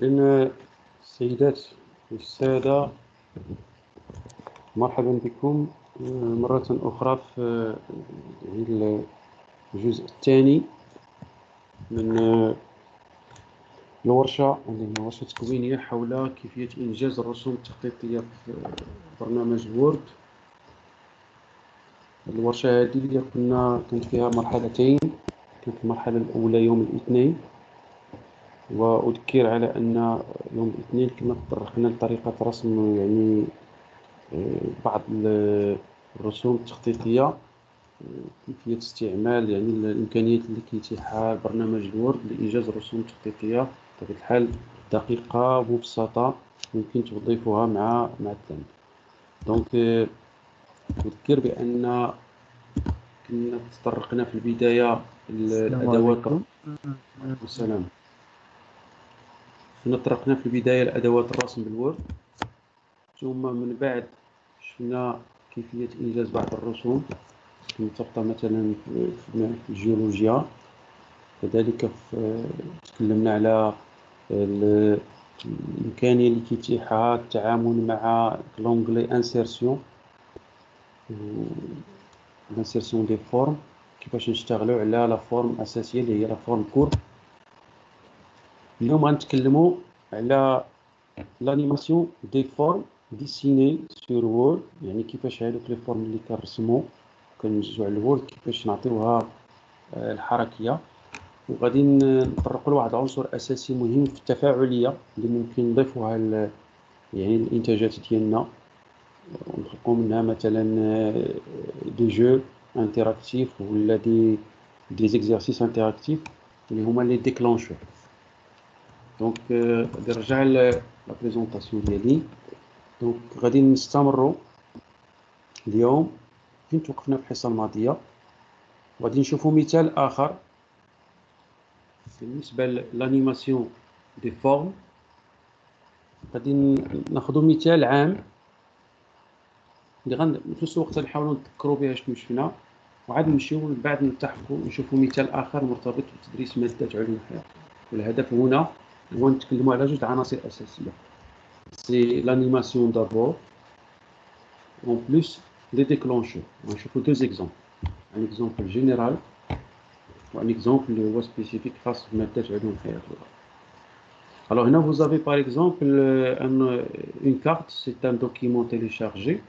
إذن السيدات والسادة، مرحبا بكم مرة أخرى في الجزء الثاني من الورشة اللي هي ورشة تكوينية حول كيفية إنجاز الرسوم التخطيطية في برنامج وورد. الورشة هذه كانت فيها مرحلتين. كانت المرحلة الأولى يوم الاثنين، وأذكر على أن يوم الاثنين كنا تطرقنا لطريقة رسم بعض الرسوم التخطيطية، كيفية استعمال الإمكانيات اللي كيتيحها برنامج الوورد لإنجاز الرسوم التخطيطية بطبيعة الحال دقيقة ومبسطة يمكن توظيفها مع التلاميذ. دونك أذكر بأن كنا تطرقنا في البداية الأدوات. والسلام. كنا تطرقنا في البداية لأدوات الرسم بالوورد، ثم من بعد شفنا كيفية إنجاز بعض الرسوم مرتبطة مثلا في الجيولوجيا. كذلك تكلمنا على الإمكانية اللي كيتيحها التعامل مع لونغلي انسيرسيون دي فورم، كيفاش نشتغلوا على لا فورم أساسية اللي هي لا فورم كورب. اليوم غنتكلموا على لانيماسيون دي فورم ديسيني سور وورد، يعني كيفاش هذوك لي فورم اللي كنرسموا كننجزوا على الوورد كيفاش نعطيوها الحركيه. وغادي نطرقوا لواحد العنصر اساسي مهم في التفاعليه اللي ممكن نضيفوها الانتاجات ديالنا، ونخلقوا منها مثلا دي جو انتراكتيف ولا دي زيكزارسيس انتراكتيف اللي هما لي ديكلونشور. دونك غادي نرجع لا بريزونطاسيون ديالي. دونك غادي نستمروا اليوم فين توقفنا في الحصه الماضيه، وغادي نشوفوا مثال اخر بالنسبه للانيماسيون دي فورم. غادي ناخذ مثال عام اللي في نفس الوقت نحاولوا نذكروا بها شنو شفنا، وعاد نمشيو من بعد نلتحقوا نشوفوا مثال اخر مرتبط بتدريس ماده علوم الحياه. والهدف هنا هو نتكلموا على جوج عناصر اساسيه، سي لانيماسيون دابور en plus des déclencheurs. نشوفوا دو زيكزامبل، un exemple général وان exemple اللي هو spécifique خاص بماده علوم الحياه. Alors là, vous avez par exemple une carte, c'est un document téléchargé.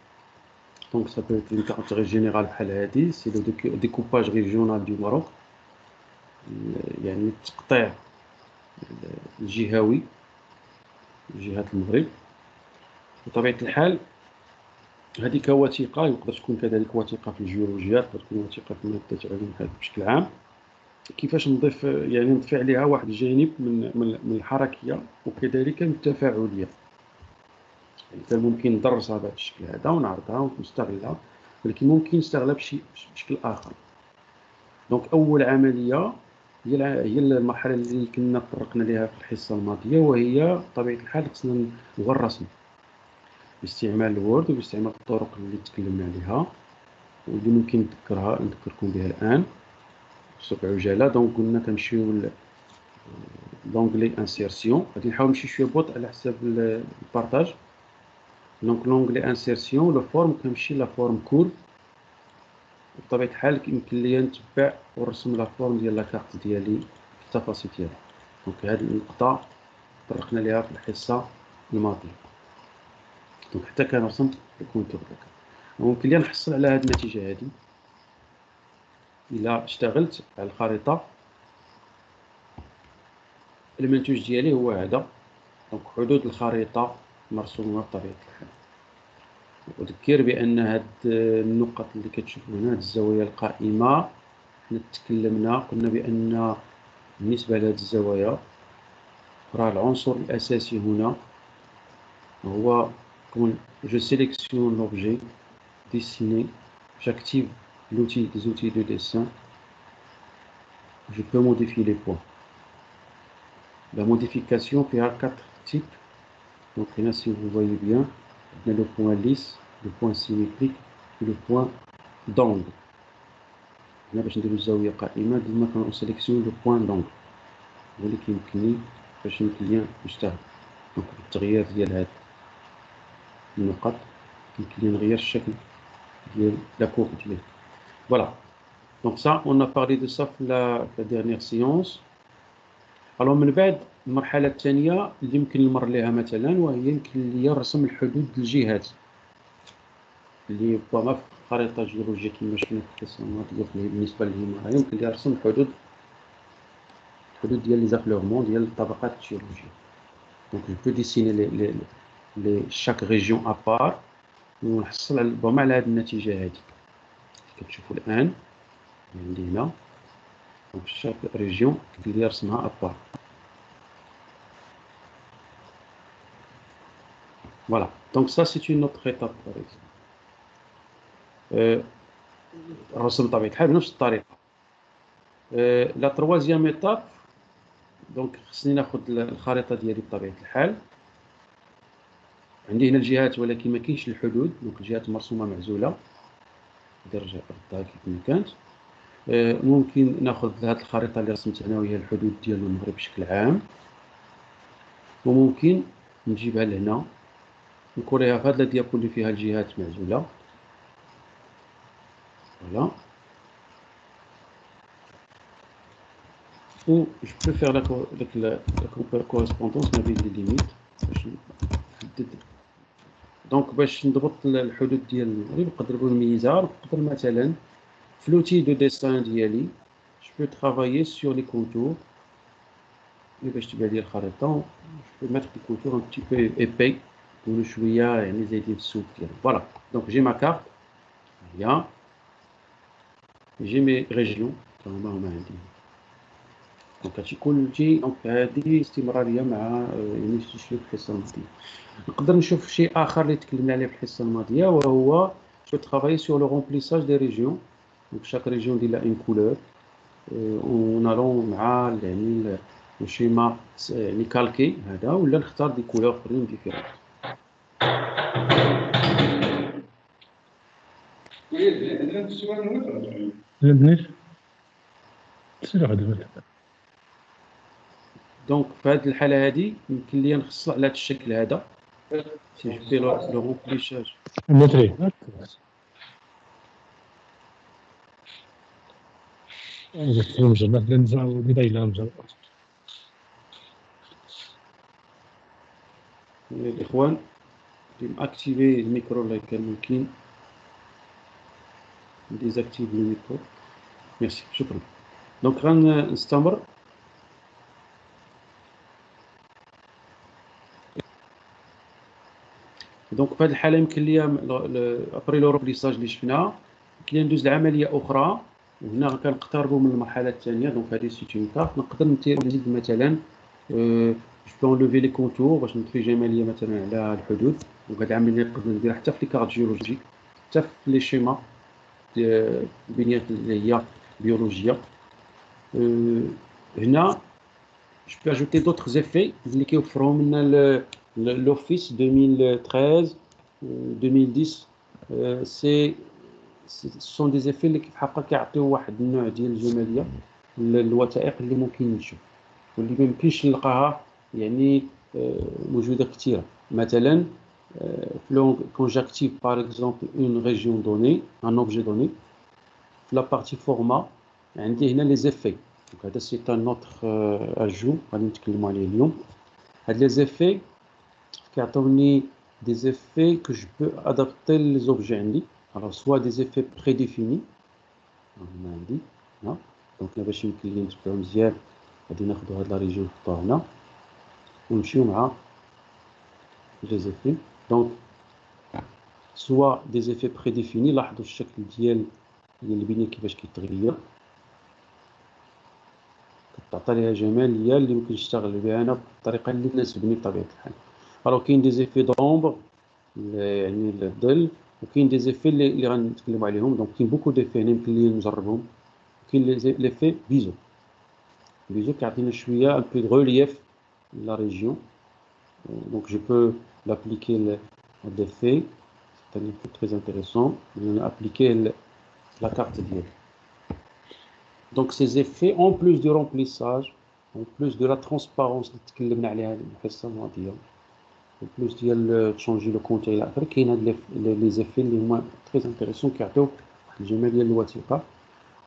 Donc ça peut être une carte générale حال c'est le découpage régional du Maroc. يعني التقطيع الجهوي لجهة المغرب. بطبيعة الحال هذه كوثيقة، يقدر تكون كذلك وثيقة في الجيولوجيا، يقدر تكون وثيقة في مادة علوم الحياة بشكل عام. كيفاش نضيف نضيف عليها واحد الجانب من الحركية وكذلك من التفاعلية. كان ممكن ندرسها بهذا الشكل هذا ونعرضها ونستغلها، ولكن ممكن نستغلها بشكل آخر. دونك أول عملية هي المرحلة اللي كنا تطرقنا لها في الحصة الماضية، وهي بطبيعة الحال خصنا هو الرسم باستعمال الوورد وباستعمال الطرق اللي تكلمنا عليها واللي ممكن نذكركم بها الآن بصورة عجالة. دونك قلنا كنمشيو لونغلي انسيرسيون، غادي نحاول نمشي شويه ببطء على حساب البارطاج. دونك لونغلي انسيرسيون لو فورم كنمشي لا فورم كور. بطبيعة الحال يمكن ليا نتبع ونرسم لا فورم ديال لا كارت ديالي في التفاصيل ديالها. دونك هذه النقطة طرقنا لها في الحصة الماضية. دونك حتى كنرسم الكونتور داك ممكن ليا نحصل على هذه النتيجة هذه إلا اشتغلت على الخريطة. المنتوج ديالي هو هذا. دونك حدود الخريطة مرسومة بطبيعة الحال. أذكر بأن هاد النقط اللي كتشوفوا هنا، هاد الزوايا القائمة، حنا تكلمنا قلنا بأن بالنسبة لهاد الزوايا راه العنصر الأساسي هنا هو كون je sélectionne l'objet dessiné, j'active l'outil des outils de dessin, je peux modifier les points. La modification fait 4 types. Donc là, si vous voyez bien, on a le point lisse, le point symétrique et le point d'angle. Là, باش نديرو الزاوية قائمة ديما كنسيليكسيون لو بوين دونغل، هو اللي كيمكنني باش يمكن ليا نجتهد. دونك بالتغيير ديال هاد النقط يمكن لي نغير الشكل ديال لا كور ديالي. فوالا. دونك ça on a parlé de ça في la dernière séance. الوغ من بعد المرحلة الثانية اللي يمكن نمر ليها مثلا، وهي يمكن ليا رسم الحدود الجهات اللي ربما في الخريطة جيولوجية كما شفنا في القصة الماضية بالنسبة للهيمالايا يمكن ليا رسم الحدود ديال لي زافلورمون ديال الطبقات الجيولوجية. دونك جو بو ديسيني لي شاك ريجيون ابار ونحصل ربما على هذه النتيجة هذه كتشوفوا الآن عندي هنا. دونك شاك ريجيون كيدير لي رسمها ابار. Voilà, donc ça c'est une autre étape par exemple. الرسم بطبيعة الحال بنفس الطريقة. لا تروازيام ايتاب دونك خصني ناخذ الخريطة ديالي بطبيعة الحال. عندي هنا الجهات ولكن ما كاينش الحدود، دونك الجهات مرسومة معزولة درجة ردها كيف ما كانت. ممكن ناخذ هذه الخريطة اللي رسمت هنا وهي الحدود ديال المغرب بشكل عام، وممكن نجيبها لهنا نكوريها في هذه الديابو اللي فيها الجهات معزولة. Voilà. Ou je peux faire la correspondance ما بين les limites. Donc باش نضبط الحدود ديال المغرب نقدر نقول نميزها. نقدر مثلا في l'outil de dessin ديالي je peux travailler sur les contours. باش تبان لي الخريطة je peux mettre des contours un petit peu épais يكونوا شوية يعني زايدين في السود ديالهم. Voilà. Donc j'ai ma carte. Bien. J'ai mes régions كما هما عندي. دونك هادشي كلشي دونك هادي استمراريه مع يعني شي في الحصه الماضيه. نقدر نشوف شيء اخر اللي تكلمنا عليه في الحصه الماضيه وهو جو ترافاي سور لو رومبليساج دي ريجيون. دونك شاك ريجيون ديال اون كولور ونالون مع يعني الشيما يعني كالكي هذا ولا نختار دي كولور اخرين ديفيرون. دونك في هذه الحاله هذه يمكن لي نخصص على هذا الشكل هذا سي جو في لو رومبليساج المتري الاخوان اكتيفي الميكرو اللي كان ممكن ديزاكتيف الميكرو. ميرسي شكرا. دونك غنستمر. دونك في هذه الحاله يمكن ليا ابري لو روبليساج اللي شفناه يمكن لي ندوز لعمليه اخرى وهنا كنقتربوا من المرحله الثانيه. دونك هذه سيت اون كارت نقدر نزيد مثلا جو بون لوفي لي كونتور باش نضيف جماليه مثلا على الحدود. دونك هذه العمليه نقدر نديرها حتى في لي كارت جيولوجيك حتى في لي شيما البنيات اللي هي بيولوجيه. هنا je peux ajouter d'autres effets اللي كيوفرهم لنا l'Office 2013 2010. ce sont des effets اللي كيف حقا كيعطيو واحد النوع ديال الجماليه للوثائق اللي ممكن نشوف واللي ما يمكنش نلقاها يعني موجوده كثيره. مثلا quand j'active par exemple une région donnée un objet donné في la partie format عندي هنا les effets. Donc هذا c'est un autre ajout غادي نتكلموا عليه اليوم. هاد les effets كيعطوني des effets que je peux adapter les objets عندي. alors soit des effets prédéfinis هنا عندي هنا. دونك باش يمكن لي نتبعو مزيان غادي ناخذوا هاد لا ريجيون نحطوها هنا ونمشيو مع les effets. donc soit des effets prédéfinis. لاحظوا الشكل ديال البنيه كيفاش كيتغير كتعطي ليها جماليه اللي ممكن نشتغل بها انا بالطريقه اللي تناسبني بطبيعه الحال. الو كاين دي زيفي دومبر يعني الظل وكاين دي زيفي اللي غنتكلموا عليهم. دونك كاين بوكو ديفي هنا يمكن لي نجربهم. كاين ليفي بيزو كيعطينا شويه ان بو دو ريليف لا ريجيون. دونك جو بو لابليكي l'effet c'est un effet très intéressant de appliquer la carte ديالي. Donc ces effets en plus du remplissage en plus de la transparence اللي تكلمنا عليها هذه الحصه الماضيه en plus ديال تشونجي لو كونتي الى اخره كاين هاد لي زيفي اللي هما تري انتريسون كيعطيو واحد الجمال ديال الوثيقه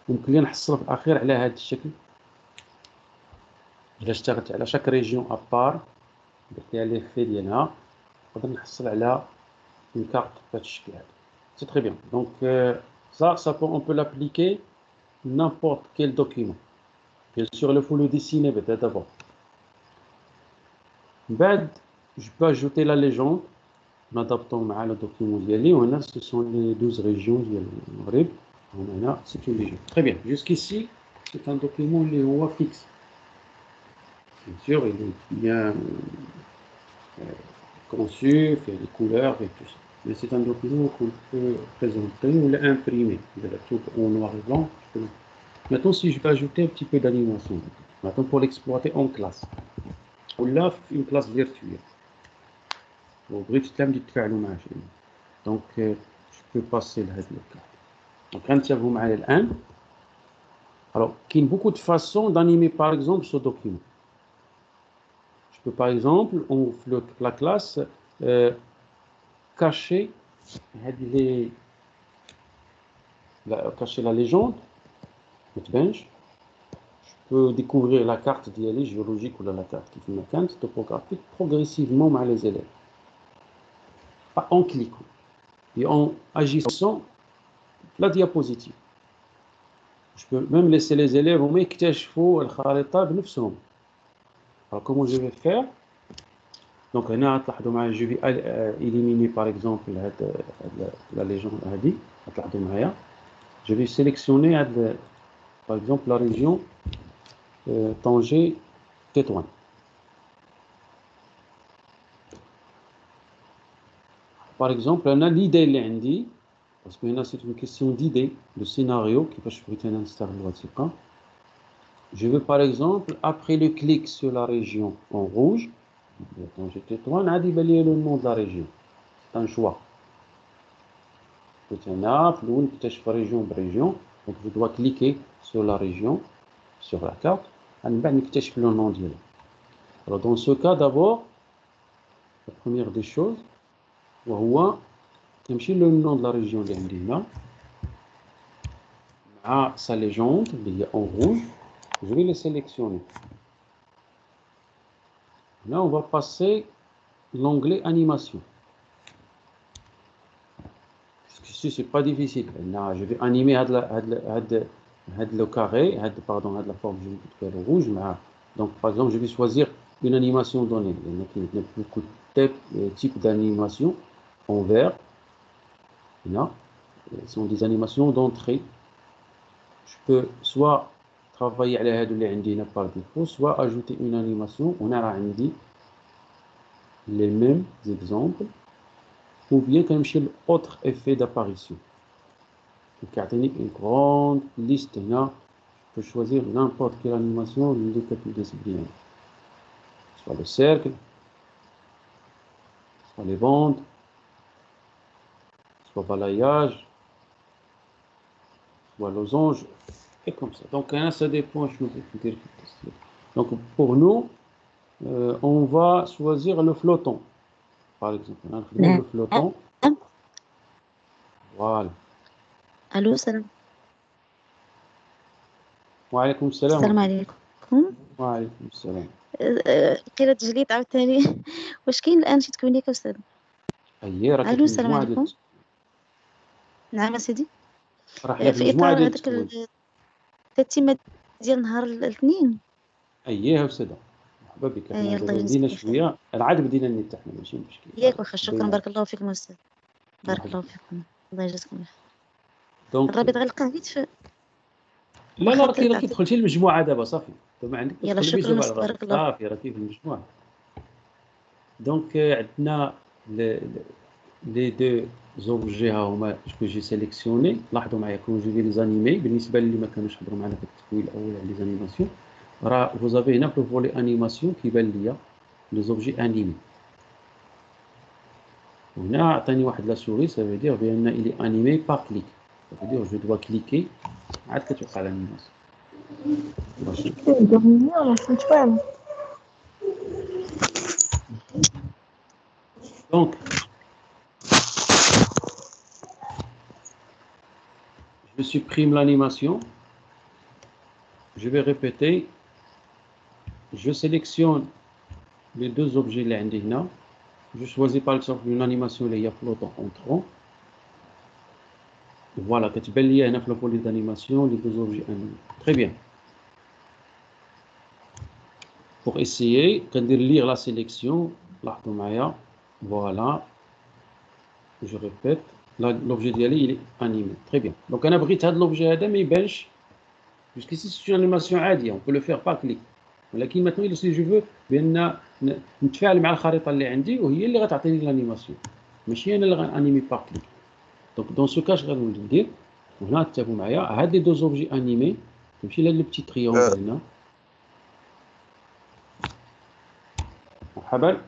ممكن لي نحصل في الاخير على هذا الشكل الا اشتغلت على شاك ريجيون ابار درت ليها لي في ديالها نقدر نحصل على une carte بهذا الشكل هذا سي تري بيان دونك ça on peut l'appliquer n'importe quel document bien sûr il faut le dessiner d'abord بعد je peux ajouter la légende en adaptant مع le document ديالي وهنا ce sont les 12 régions ديال المغرب هنا c'est une légende très bien jusqu'ici c'est un document اللي هو fixe bien sûr il est bien conçu fait les couleurs et tout ça mais c'est un document qu'on peut présenter ou l'imprimer tout en noir et blanc maintenant si je peux ajouter un petit peu d'animation maintenant pour l'exploiter en classe ou là une classe virtuelle وبغيت تلاميذ يتفاعلوا مع شي دونك جو بو باسي لهاد الكار دونك غنتبعوا معايا الان alors كاين beaucoup de façons d'animer par exemple ce document je peux par exemple on la classe cacher هاد لي cacher la légende ما تبانش je peux découvrir la carte ديالي géologique ولا la carte كيف ما كانت topographique progressivement مع les élèves pas en cliquant et en agissant la diapositive. Je peux même laisser les élèves هما يكتشفوا الخريطة بنفسهم. Alors comment je vais faire? Donc هنا تلاحظوا معايا je vais éliminer par exemple la légende هذه تلاحظوا معايا je vais sélectionner par exemple la région Tanger Tétouan. Par exemple, on a l'idée اللي parce que là c'est une question d'idée, de scénario كيفاش بغيت انا نستغل الوثيقة. Je veux par exemple après le clic sur la région en rouge, Tanger Tétouan عاد يبان لي le nom de la région. C'est un choix. قلت انا في الاول نكتشف région بريجيون donc je dois cliquer sur la région sur la carte من بعد نكتشف le nom ديالها. Alors dans ce cas d'abord la première des choses وهو كنمشي لو نون د لا ريجيون اللي عندي هنا مع سا ليجوند اللي هي اون روج جو في لي سيليكسيوني هنا اون فا باسي لونغلي انيماسيون سي سي با ديفيسيل هنا جو في انيمي هاد لو كاري هاد باردون هاد لا فورم جو في روج مع دونك باغ اكزومبل جو في شوازير اون انيماسيون دوني لان كاين بوكو تيب d'animation en vert. Là, ce sont des animations d'entrée. Je peux soit travailler على هادو اللي عندي هنا par défaut, soit ajouter une animation. On a عندي les mêmes exemples, ou bien كنمشي l'autre effet d'apparition. Donc كيعطيني une grande liste هنا. Je peux choisir n'importe quelle animation اللي كتدوز بيان. Soit le cercle, soit les bandes, soit balayage, soit losange, et comme ça. Donc, ça dépend. Donc, pour nous, on va choisir le flottant. Par exemple, on a le flottant. Voilà. الو سلام وعليكم السلام. السلام عليكم. وعليكم السلام. قيل تجليت عاوتاني واش كاين الان شي تكوينيك استاذ؟ اييه راه الو السلام عليكم. نعم سيدي. راه في اطار هذاك التتمه ديال نهار الاثنين. اييه استاذه مرحبا بك. احنا بدينا شويه عاد بدينا النت احنا ماشي مشكل ياك واخا شكرا بارك الله فيكم استاذ بارك الله فيكم الله يجزاكم خير. دونك الرابط غنلقاه غير في لا راكي دخلتي المجموعه دابا صافي ما عندك يلا شكرا بارك الله صافي راكي في المجموعه. دونك عندنا لي دو زوبجي ها هما جو سيليكسيوني. لاحظوا معايا كون جو في لي زانيمي بالنسبه للي ما كانوش حضروا معنا في التكوين الاول على لي زانيماسيون راه فوزافي هنا في الفولي انيماسيون كيبان ليا لي زوبجي انيمي. هنا عطاني واحد لا سوري سا فيدير بان الي انيمي با كليك سا فيدير جو دوا كليكي عاد كتوقع الانيماسيون. ماشي. Donc, je supprime l'animation. Je vais répéter. Je sélectionne les deux objets là. Je choisis par exemple une animation qui est flottant en tronc. Voilà, tu peux lire la police d'animation, les deux objets animés. Très bien. Pour essayer, quand je lire la sélection, voilà, je répète, l'objet d'Yali, il est animé. Très bien. Donc, on a pris l'objet mais bench. Jusqu'ici, c'est une animation عادية, on peut le faire par clic. ولكن maintenant, si je veux, بأن نتفاعل مع الخريطة اللي عندي وهي اللي غتعطيني الانيماسيون. ماشي أنا اللي غانيمي par clic. Donc, dans ce cas, je vais vous le dire. هنا تتابعوا معايا. هاد les deux objets animés. نمشي لهاد le petit triangle هنا. مرحبا.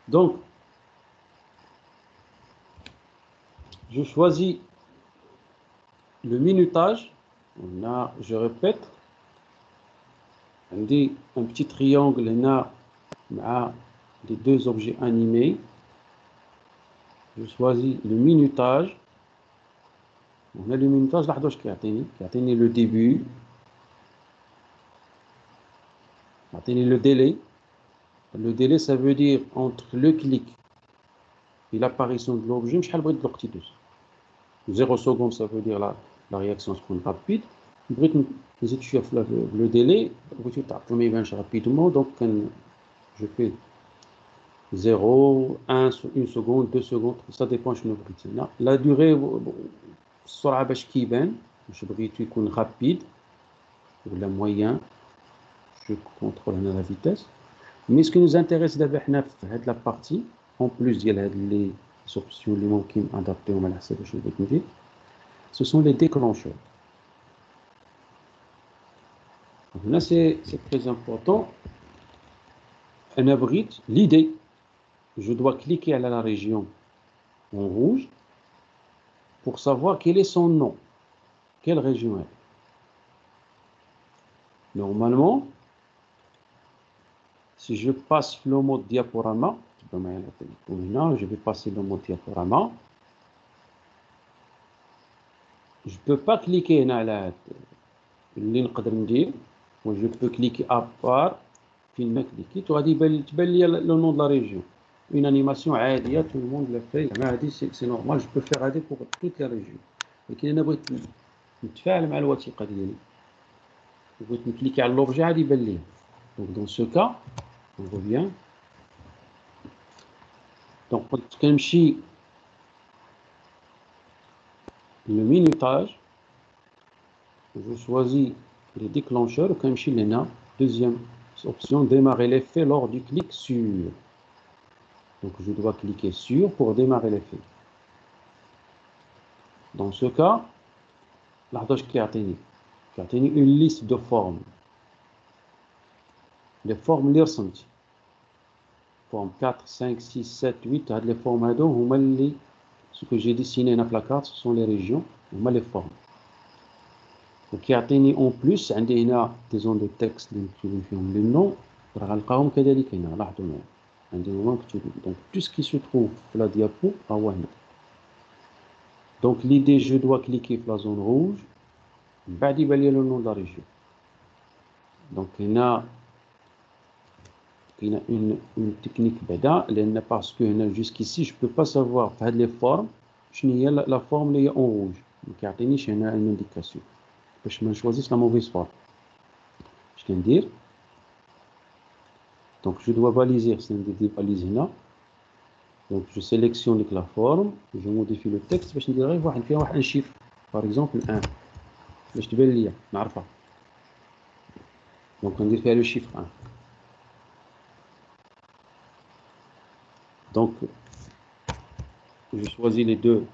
Donc, je choisis le minutage. Là, je répète. On dit un petit triangle là, les deux objets animés. Je choisis le minutage. On a le minutage là, qui a le début, qui a le délai. Le délai, ça veut dire entre le clic et l'apparition de l'objet, je vais le 0 secondes, ça veut dire la réaction est rapide. Le délai, rapidement, donc je fais 0, 1 seconde, 2 secondes, ça dépend de la durée. السرعة باش كيبان واش بغيتو يكون rapide ولا moyen. Je contrôle هنا la vitesse. Mais ce qui nous intéresse d'abord حنا في هاد la partie en plus ديال هاد les options اللي ممكن adapter على حسب واش بغيت ندير, ce sont les déclencheurs. Là c'est très important. أنا بغيت l'idée, je dois cliquer à la région en rouge pour savoir quel est son nom, quelle région est. Normalement, si je passe le mode diaporama, je vais passer le mode diaporama. Je ne peux pas cliquer là, je peux cliquer à part, tu vas dire le nom de la région. Une animation عادية, tout le monde le fait, c'est normal, je peux faire pour toute la région. لكن أنا بغيت نتفاعل مع الوثيقة ديالي, بغيت نكليكي على l'objet عادي يبان لي. Donc dans ce cas, on revient. Donc كنمشي le minutage, je choisis les déclencheurs, كنمشي لهنا deuxième option, démarrer l'effet lors du clic sur. Donc je dois cliquer sur pour démarrer l'effet. Dans ce cas, qui a une liste de formes. Les formes les ressenties. Forme 4, 5, 6, 7, 8, les formes ce que j'ai dessiné dans la carte, ce sont les régions, les formes. Donc qui a en plus, عندي هنا des zones de texte اللي فيهم les noms, غنلقاهم كذلك هنا, لاحظوا معايا. Donc tout ce qui se trouve sur la diapo, donc l'idée, je dois cliquer sur la zone rouge, بعد يبان لي le nom de la région. Donc هنا il y a une technique parce que jusqu'ici je ne peux pas savoir les formes, la forme est en rouge. Donc il y a une indication. Je choisis la mauvaise forme. Je viens de dire. Donc je dois baliser, c'est une balise là. Donc je sélectionne la forme, je modifie le texte, je vais voir un chiffre. Par exemple 1. Je vais le lire, donc on dit faire le chiffre 1. Donc, je choisis les deux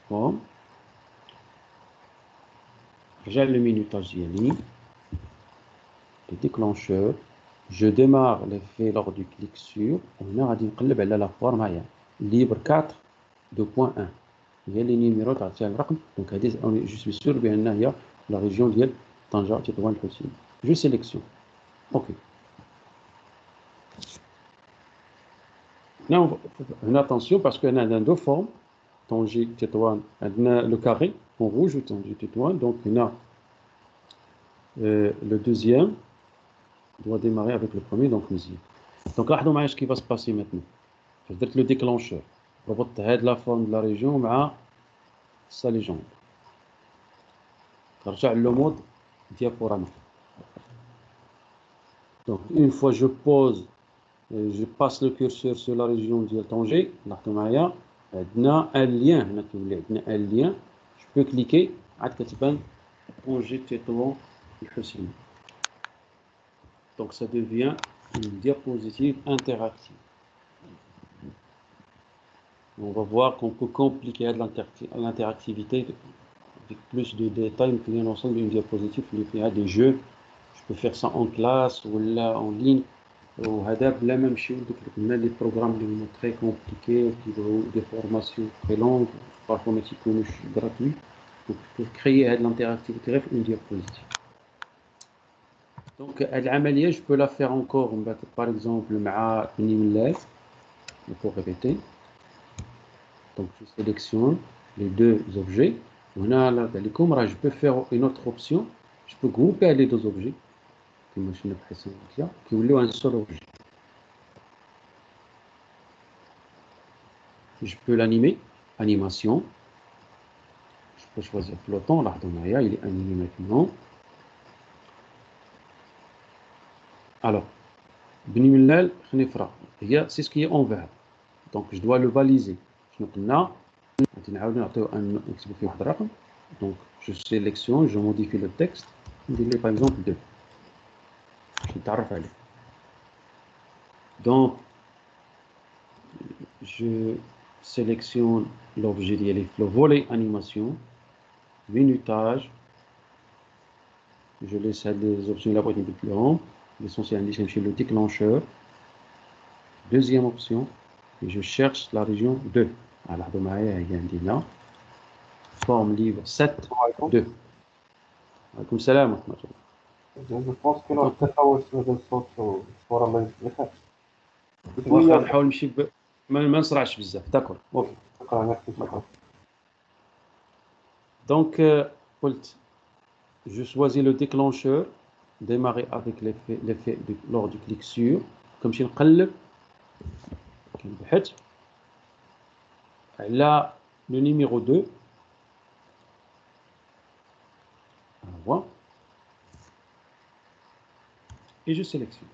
formes. J'ai le minutage d'Yali, le déclencheur. Je démarre l'effet lors du clic sur. On a dit la forme libre 4 2.1. هي لي نيميرو تعطيها الرقم. دونك هذه جو سوي سور بان هي لا ريجيون ديال طنجة تطوان الحسين. جو سيليكسيون. اوكي. هنا اتونسيون باسكو هنا عندنا دو فورم طنجة تطوان. عندنا لو كاري اون روج و طنجة تطوان. دونك هنا لو دوزيام doit démarrer avec le premier, donc مزيان. دونك لاحظوا معايا اش كي va se passer maintenant. درت لو ديكلونشور، ربطت هاد لا فورم دو لا ريجيون مع sa légende. نرجع لو مود diaporama. Donc une fois je pose, je passe le curseur sur la région ديال طنجة. لاحظوا معايا عندنا ان لien هنا كيولي عندنا ان lien. je peux cliquer عاد كتبان طنجة تطوان الحسين. Donc ça devient une diapositive interactive. On va voir qu'on peut compliquer l'interactivité avec plus de détails. On peut l'ensemble d'une diapositive, il y a des jeux. Je peux faire ça en classe ou là en ligne. Ou la même chose, les programmes très compliqués, des formations très longues, parfois gratuits. Pour créer l'interactivité, une diapositive. Donc, je peux la faire encore, par exemple, pour répéter. Donc, je sélectionne les deux objets. Je peux faire une autre option. Je peux grouper les deux objets. Qui ont un seul objet. Je peux l'animer. Animation. Je peux choisir flottant. Il est animé maintenant. Alors, c'est ce qui est en vert. Donc, je dois le baliser. Donc, je sélectionne, je modifie le texte. Par exemple 2. Donc, je sélectionne l'objet, le volet animation, minutage. Je laisse les options là pour être plus long. L'essentiel c'est le déclencheur. Deuxième option, et je cherche la région 2. Alors, là, forme livre 7, 2. Alaykoum salam. Je pense que notre تفاوت في الصورة ما يخافش. واخا نحاول نمشي ما نسرعش بزاف. داكور. اوكي. شكرا. Donc, je choisis le déclencheur, démarrer avec l'effet lors du clic sur. Comme je نقلب كنبحث على le numéro 2. Voilà. Et je sélectionne.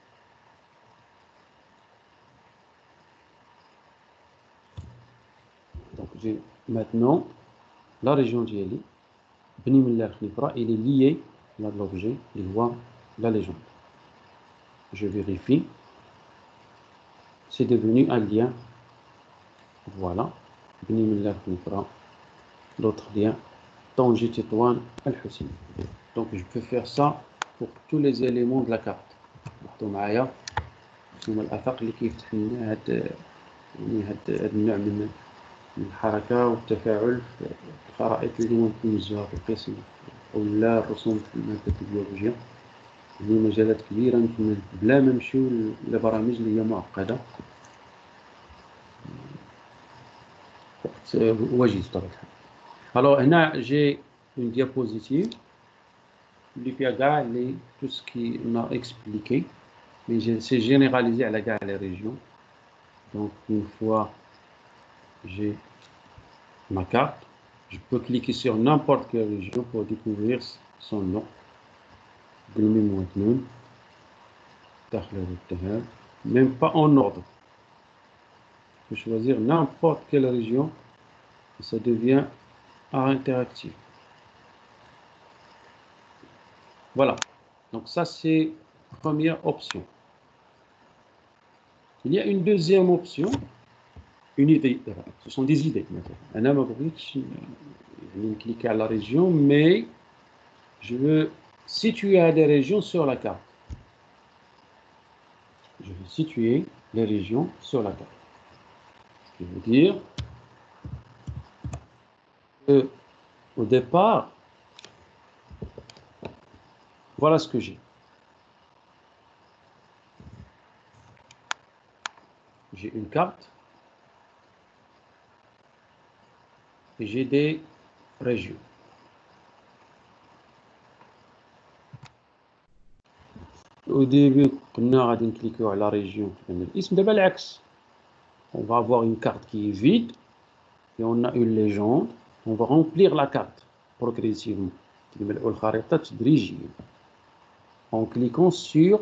Donc j'ai maintenant la région d'Yeli. Il est lié à l'objet, il voit la légende. Je vérifie. C'est devenu un lien. Voilà. L'autre lien. طنجة تطوان الحسين. Donc je peux faire ça pour tous les éléments de la carte. لاحظوا معايا هما الآفاق اللي كيفتح لنا هاد النوع من الحركة والتفاعل في الخرائط اللي ممكن نوزعها في القسم أو لا الرسوم في المادة البيولوجية. هذه مجالات كبيرة يمكن بلا ما نمشيو لبرامج اللي هي معقدة. وجيز بطبيعة الحال. Alors هنا j'ai une diapositive اللي فيها كاع tout ce qui m'a expliqué, mais c'est généralisé à كاع les régions. Donc une fois j'ai ma carte, je peux cliquer sur n'importe quelle région pour découvrir son nom. Même pas en ordre. Je peux choisir n'importe quelle région et ça devient interactif. Voilà. Donc ça c'est la première option. Il y a une deuxième option. Une idée. Ce sont des idées. Un algorithme, je clique à la région, mais je veux situer des régions sur la carte. Je veux situer les régions sur la carte. Ce qui veut dire Au départ, voilà ce que j'ai. J'ai une carte et j'ai des régions. Au début, on a cliqué sur la région. On va avoir une carte qui est vide et on a une légende. On va remplir la carte progressivement en cliquant sur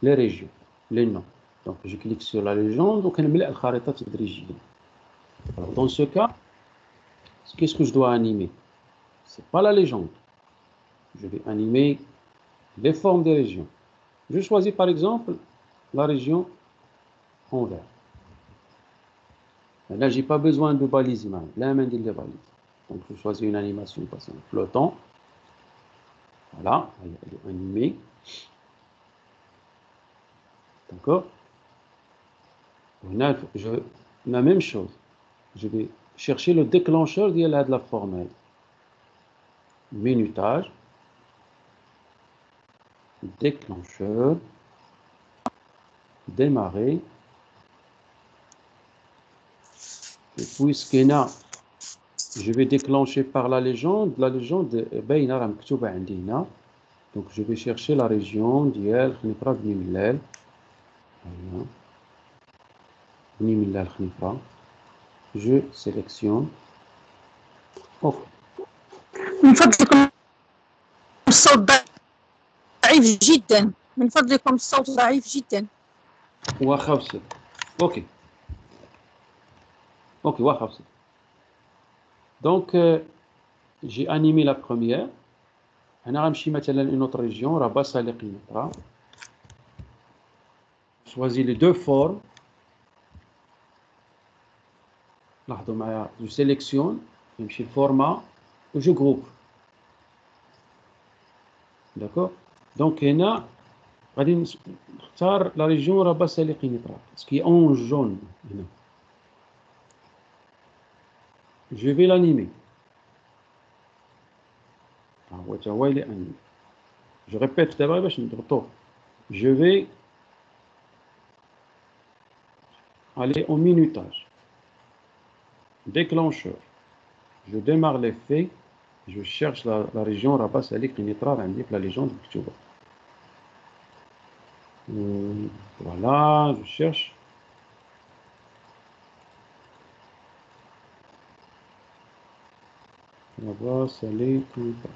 les régions, les noms. Donc je clique sur la légende, donc on met la carte. Alors dans ce cas, qu'est-ce que je dois animer? C'est pas la légende. Je vais animer les formes des régions. Je choisis par exemple la région en vert. Là, je n'ai pas besoin de balises. Là, je des balises. Donc, je choisis une animation flottant. Voilà, elle est animée. D'accord? La même chose. Je vais chercher le déclencheur de la forme. Minutage. Déclencheur. Démarrer. Et puisqu'il y a, je vais déclencher par la légende donc je vais chercher la région ديال خنيفرة بني ملال. بني ملال خنيفرة. Je sélectionne. من فضلكم الصوت ضعيف جدا. من فضلكم الصوت ضعيف جدا. واخا بسيط. اوكي واخا بسيط. Donc j'ai animé la première. أنا غنمشي مثلا une autre région راه سالي قنيطرة. Choisis les deux formes. لاحظوا معايا je sélectionne نمشي الفورما و je groupe. D'accord. Donc هنا غادي نختار la région راه سالي قنيطرة ce qui est en jaune هنا. Je vais l'animer. Je répète d'abord باش نضغطو. Je vais aller au minutage. Déclencheur. Je démarre l'effet. Je cherche la région Rabat Salik Qinitra, indique la légende Ktuba. Voilà, je cherche. Rabat Salik Qinitra.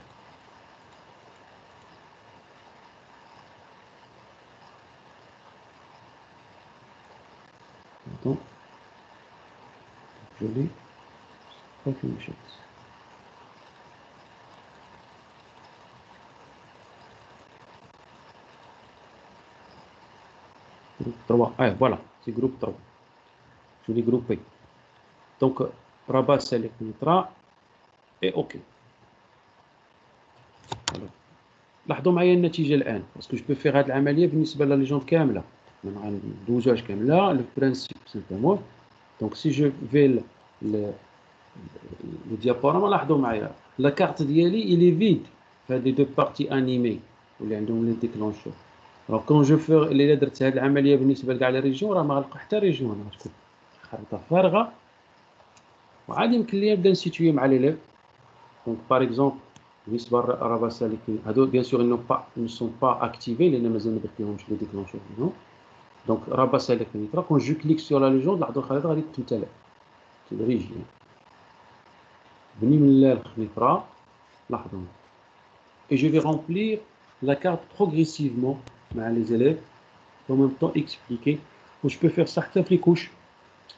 Attends. Je l'ai. Pas qu'une chose. Groupe 3. Ah, voilà, c'est groupe 3. Je l'ai groupé. Donc, Rabat Salik Qinitra est OK. Alors, لاحظوا معايا النتيجة الآن. Parce que je peux faire هذه العملية بالنسبة للجيند كاملة. غندوزوهاش كاملة. Le principe simplement. Donc, si je vais le diaporama, لاحظوا معايا. La carte ديالي, il est vide. هذه deux parties animées. واللي عندهم لي déclencheur. Alors, quand je fais اللي درت هذه العملية بالنسبة لكاع لي ريجيون راه ما غنلقى حتى ريجيون. أنا غتكون خريطة فارغة. وعادي يمكن لي نبدا نسيتوي مع لي ليف. Donc, par exemple, بالنسبة لرابا سالكين هادو bien sûr ils ne sont pas activés لأن مازال ما درتلهمش لي déclencheur. Donc, Rabat Salik Qinitra, quand je clique sur la légende, لاحظوا الخريطة غادي تمتلئ. تدريجيا. بني ملال خنيفرة. لاحظوا. Et je vais remplir la carte progressivement مع les élèves. En même temps expliquer. Où je peux faire certaines les couches.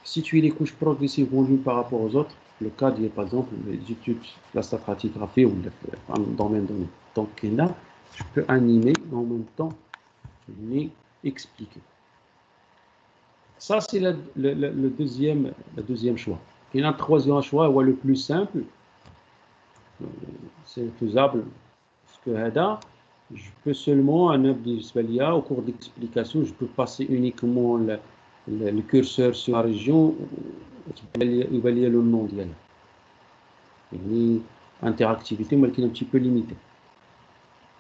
Situer les couches progressivement l'une par rapport aux autres. Le cas de, par exemple, les études, la stratigraphie ou le domaine donné. Donc là, je peux animer en même temps les expliquer. Ça, c'est le deuxième choix. Il y a un troisième choix, ou le plus simple. C'est faisable. Parce que là, je peux seulement, au cours d'explication, je peux passer uniquement le curseur sur la région. Il va lire le nom d'elle. يعني interactivité ولكن un petit peu limitée.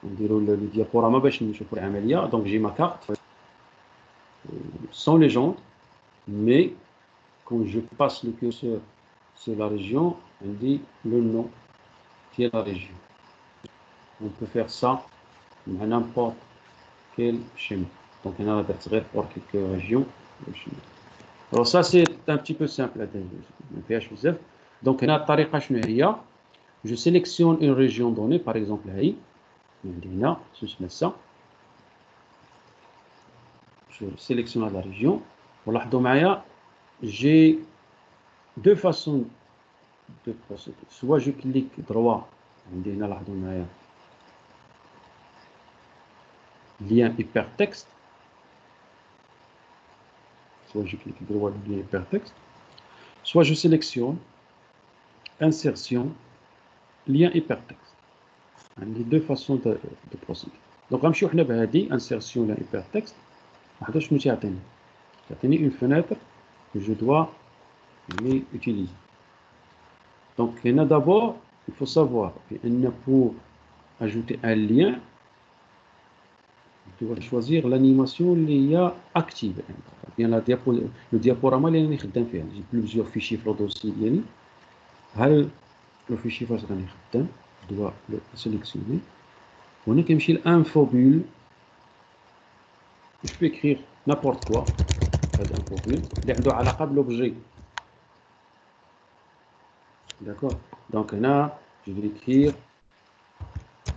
نديرو le diaporama باش نشوفو العملية. Donc j'ai ma carte sans légende, mais quand je passe le curseur sur la région, on dit le nom qui est la région. On peut faire ça à n'importe quel schéma. Donc on a pour quelques régions. Alors ça c'est un petit peu simple. Donc on a الطريقة شنو هي؟ Je sélectionne une région donnée, par exemple هاي هنا ça. Je sélectionne la région. ولاحظوا معايا j'ai deux façons de procéder. Soit je clique droit, عندي هنا لاحظوا معايا lien hypertexte. Soit je clique droit le lien hypertexte. Soit je sélectionne insertion lien hypertexte. عندي deux façons de procéder. Donc غنمشيو حنا بهذه insertion lien hypertexte. هذا شنو تيعطيني؟ تيعطيني une fenêtre que je dois utiliser. Donc d'abord il faut savoir que pour ajouter un lien, tu dois choisir l'animation اللي هي active. Bien le diaporama اللي راني خدام فيها. J'ai plusieurs fichiers في الدوسي ديالي. هل le fichier فاش راني خدام je dois le sélectionner. هنا كنمشي l'info bulle. Je peux écrire n'importe quoi. هذا info bulle اللي عنده علاقة بالobjet. D'accord. Donc là, je vais écrire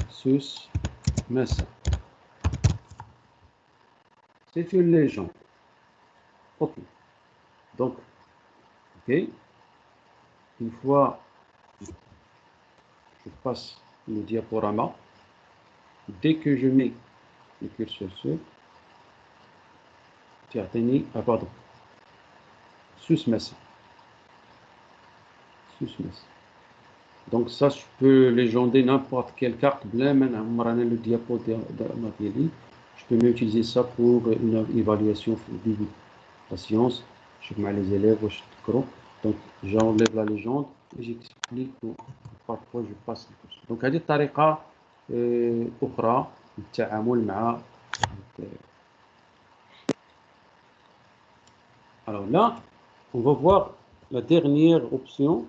sus messa. C'est une légende. Ok. Donc, ok. Une fois je passe le diaporama, dès que je mets le curseur sur, pardon, sus messa. Donc ça, je peux légender n'importe quelle carte. Le diapo de je peux même utiliser ça pour une évaluation de la science. Je mets les élèves, donc j'enlève la légende et j'explique. Parfois je passe le cursus. Donc هذه طريقة أخرى للتعامل مع. Alors là, on va voir la dernière option.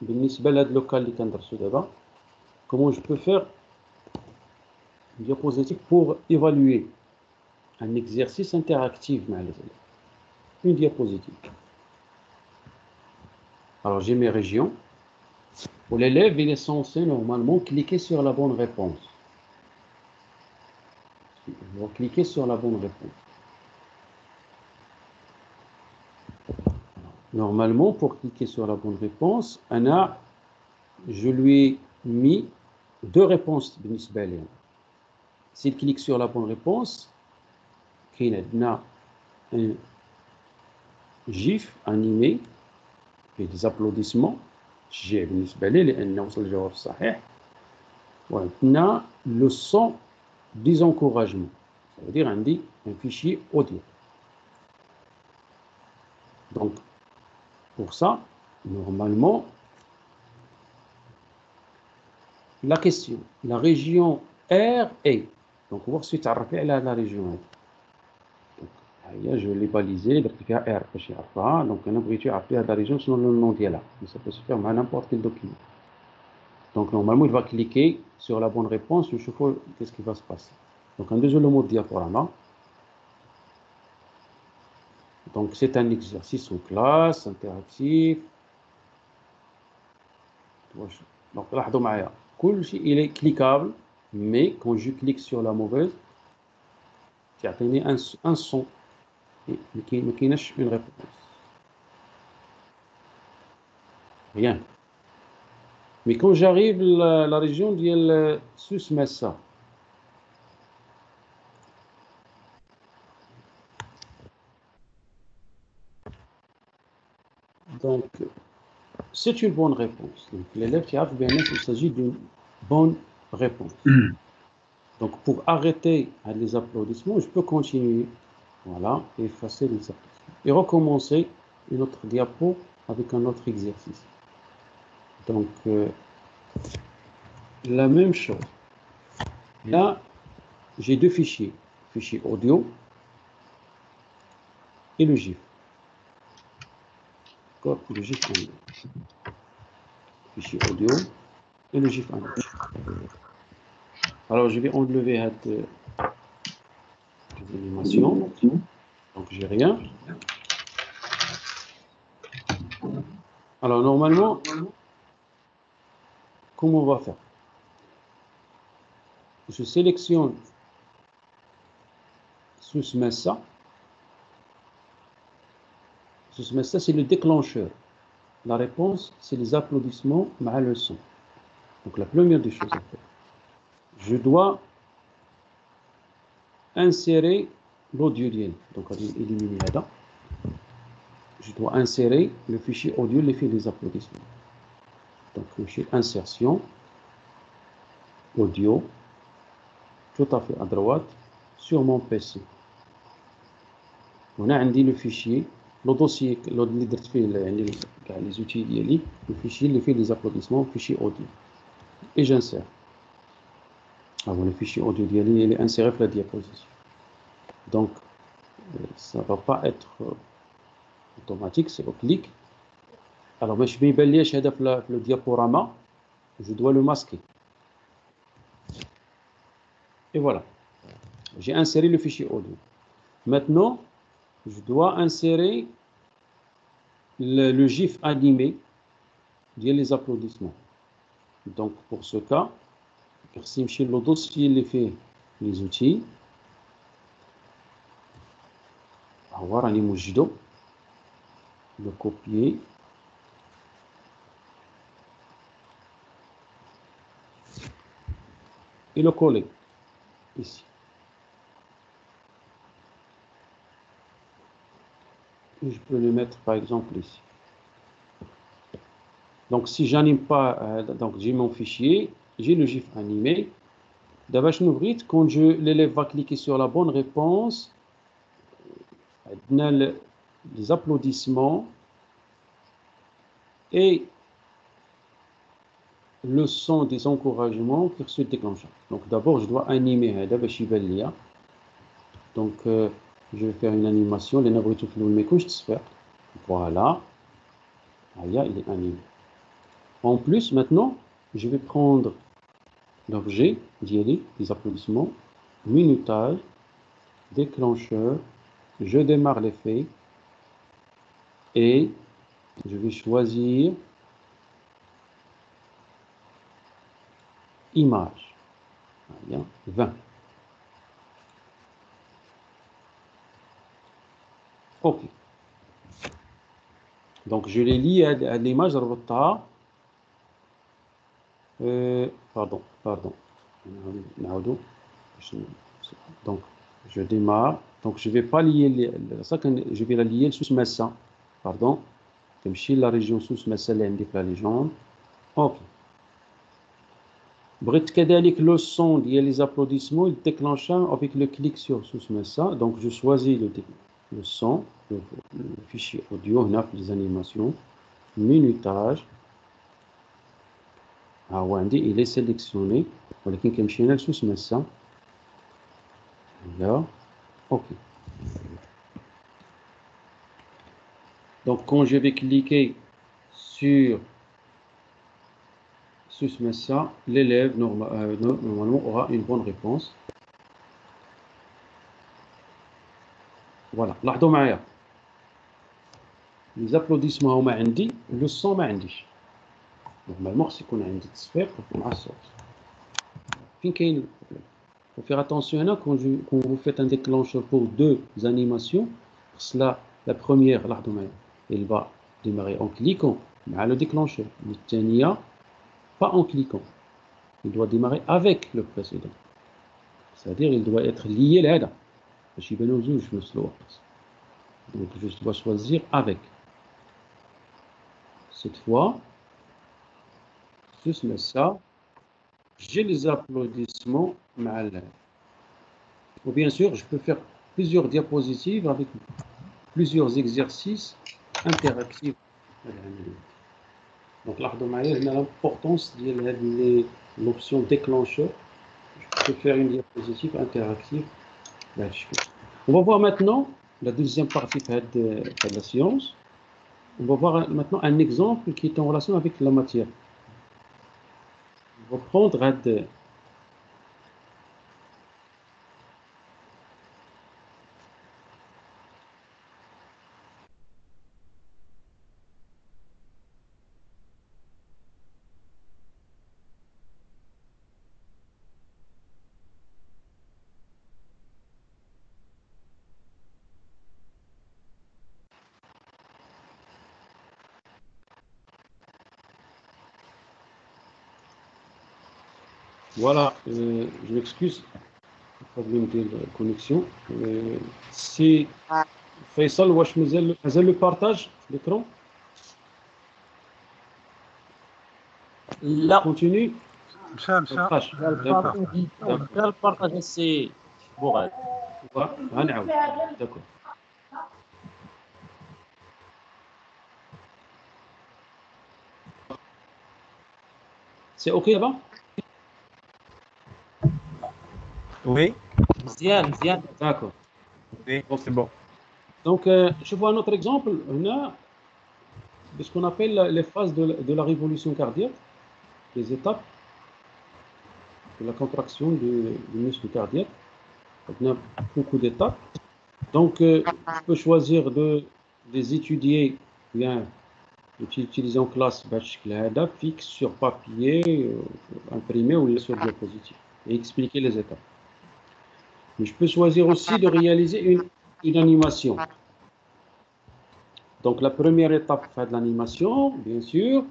بالنسبة لهاد اللوكال اللي كندرسو دابا, comment je peux faire une diapositive pour évaluer un exercice interactif مع les élèves. Une diapositive. Alors j'ai mes régions où l'élève il est censé normalement cliquer sur la bonne réponse. Il va cliquer sur la bonne réponse. Normalement, pour cliquer sur la bonne réponse, je lui ai mis deux réponses. S'il clique sur la bonne réponse, il y a un GIF animé et des applaudissements. J'ai le son des encouragements. Ça veut dire un fichier audio. Donc, pour ça, normalement, la question, la région R est. Donc, on va ensuite rappeler la région R. Donc, je l'ai balisé, R. Donc, on a rappeler la région selon le nom d'elle. Mais ça peut se faire à n'importe quel document. Donc, normalement, il va cliquer sur la bonne réponse. Je vois qu'est-ce qui va se passer. Donc, un deuxième mot diaporama. Donc, c'est un exercice en classe, interactif. Donc, لاحظوا معايا كل شيء il est cliquable, mais quand je clique sur la mauvaise, تعطيني un son. ما كايناش une réponse. Rien. Mais quand j'arrive à la région ديال sus messa, donc c'est une bonne réponse. Donc l'élève qui a bien il s'agit d'une bonne réponse. Donc pour arrêter les applaudissements, je peux continuer. Voilà, et effacer les applaudissements. Et recommencer une autre diapo avec un autre exercice. Donc, la même chose. Là, j'ai deux fichiers. Le fichier audio et le GIF. D'accord, le GIF en ligne. Fichier audio et le GIF en ligne. Alors, je vais enlever cette animation. Donc, j'ai rien. Alors, normalement, comment on va faire? Je sélectionne Susmessa. Susmessa, c'est le déclencheur. La réponse, c'est les applaudissements à le son. Donc, la première des choses à faire, je dois insérer l'audio. Donc, éliminer là. Je dois insérer le fichier audio, l'effet des applaudissements. Donc, fichier insertion, audio, tout à fait à droite, sur mon PC. On a le fichier, le dossier, les outils ديالي, le fichier, l'effet des applaudissements, le fichier audio. Et j'insère. Alors, le fichier audio ديالي, il est inséré dans la diapositive. Donc, ça ne va pas être automatique, c'est au clic. Alors, je vais le diaporama, je dois le masquer. Et voilà. J'ai inséré le fichier audio. Maintenant, je dois insérer le GIF animé les applaudissements. Donc, pour ce cas, je le dossier les outils. Alors, le copier. Et le coller ici. Et je peux le mettre par exemple ici. Donc si j'anime pas, donc j'ai mon fichier, j'ai le GIF animé. D'abord, quand l'élève va cliquer sur la bonne réponse, les applaudissements et le son des encouragements qui se déclenchent. Donc d'abord, je dois animer. Donc je vais faire une animation. Voilà. Il est animé. En plus, maintenant, je vais prendre l'objet des applaudissements, minutage, déclencheur, je démarre l'effet et je vais choisir image. 20. OK. Donc, je l'ai lié à l'image. Pardon. Donc, je démarre. Donc, je ne vais pas lier je vais la lier sous Messa. Pardon. Comme chez la région sous Messa, la légende. OK. Le son, il y a les applaudissements, il déclenche avec le clic sur sous Messa. Donc, je choisis le son, le fichier audio, on a les animations, minutage. Il est sélectionné. ولكن كنمشي هنا لسوس مسا. Là, OK. Donc quand je vais cliquer sur Sus Messa, l'élève normalement aura une bonne réponse. Voilà. لاحظوا معايا. Les applaudissements هما عندي, le son ما عنديش. Normalement, c'est qu'on a une sphère مع الصوت. فين كاين البروبلème. Il faut faire attention là quand vous faites un déclencheur pour deux animations. Cela, la première, elle va démarrer en cliquant le déclencheur. Le pas en cliquant. Il doit démarrer avec le précédent. C'est-à-dire il doit être lié là. Donc je dois choisir avec. Cette fois, juste ça. J'ai les applaudissements mal. Ou bien sûr, je peux faire plusieurs diapositives avec plusieurs exercices interactifs. Donc لاحظوا معايا هنا l'importance ديال هاد l'option déclencheur. Je peux faire une diapositive interactive. On va voir maintenant la deuxième partie de la science. On va voir maintenant un exemple qui est en relation avec la matière. On va prendre voilà, je m'excuse, problème de connexion. C'est Faisal, واش مازال le partage d'écran? لا Continue. مشى لا البارطاج سي بوغال غنعاود. D'accord. C'est OK là-bas? Oui, مزيان D'accord. oui, c'est bon. Donc, je vois un autre exemple. On a ce qu'on appelle les phases de la révolution cardiaque, les étapes de la contraction du muscle cardiaque. On a beaucoup d'étapes. Donc, je peux choisir de les étudier, bien, utiliser en classe fixe sur papier, imprimé ou sur diapositive, et expliquer les étapes. Mais je peux choisir aussi de réaliser une animation. Donc, la première étape de l'animation, bien sûr,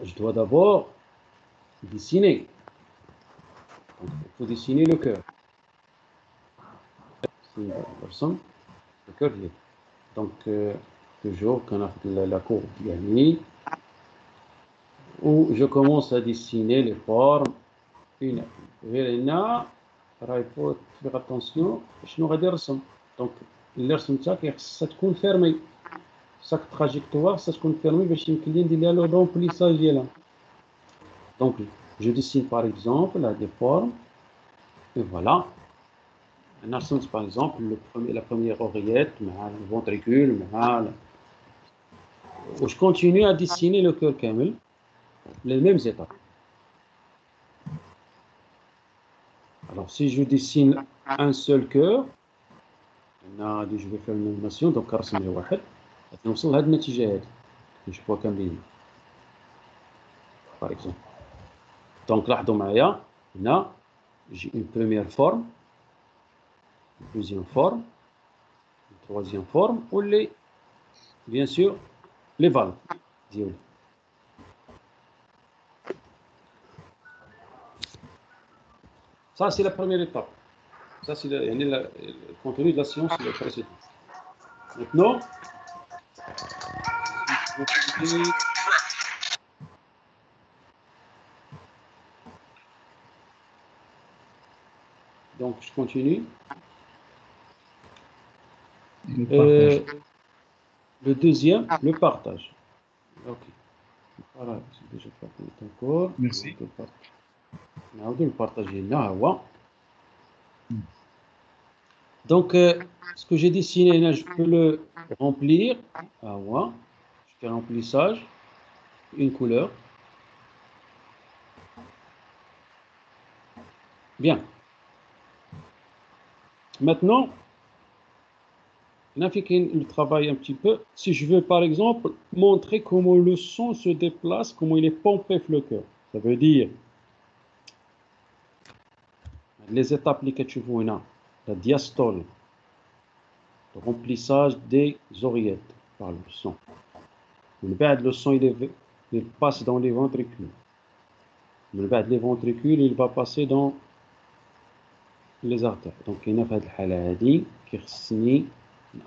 je dois d'abord dessiner. Donc, il faut dessiner le cœur. Le cœur libre. Donc, toujours, quand on a la courbe diamètre, où je commence à dessiner les formes. Une. Là, il faut faire attention. Je n'aurai des ressens. Donc, الرسم تاعك خصها تكون فيرمي. chaque trajectoire ça تكون fermée باش يمكن لي ندير لها لو رومبليساج ديالها. Donc je dessine par exemple là des formes et voilà. On رسمت par exemple la première oreillette مع le ventricule مع و je continue à dessiner le cœur كامل les mêmes étapes. Alors si je dessine un seul cœur, je vais faire une animation donc رسم واحد نوصل لهاد النتيجة هادي نشوفوها كاملين. Par exemple. Donc لاحظوا معايا هنا j'ai une première forme, une deuxième forme, une troisième forme ou les bien sûr les valves ديالي. Ça c'est la première étape. Ça c'est le contenu de la science précédente. Maintenant donc je continue. Le deuxième, le partage. Ok. Voilà, c'est déjà pas encore. Merci. On va le partager là. Donc, ce que j'ai dessiné là, je peux le remplir. Je fais remplissage, une couleur. Bien. Maintenant, on a fait le travail un petit peu. Si je veux, par exemple, montrer comment le son se déplace, comment il est pompé sur le cœur. Ça veut dire les étapes que tu vois là, la diastole, le remplissage des oreillettes par le son. Le son il passe dans les ventricules. Les ventricules, il va passer dans les artères. Donc il y a cette haladi qui خصني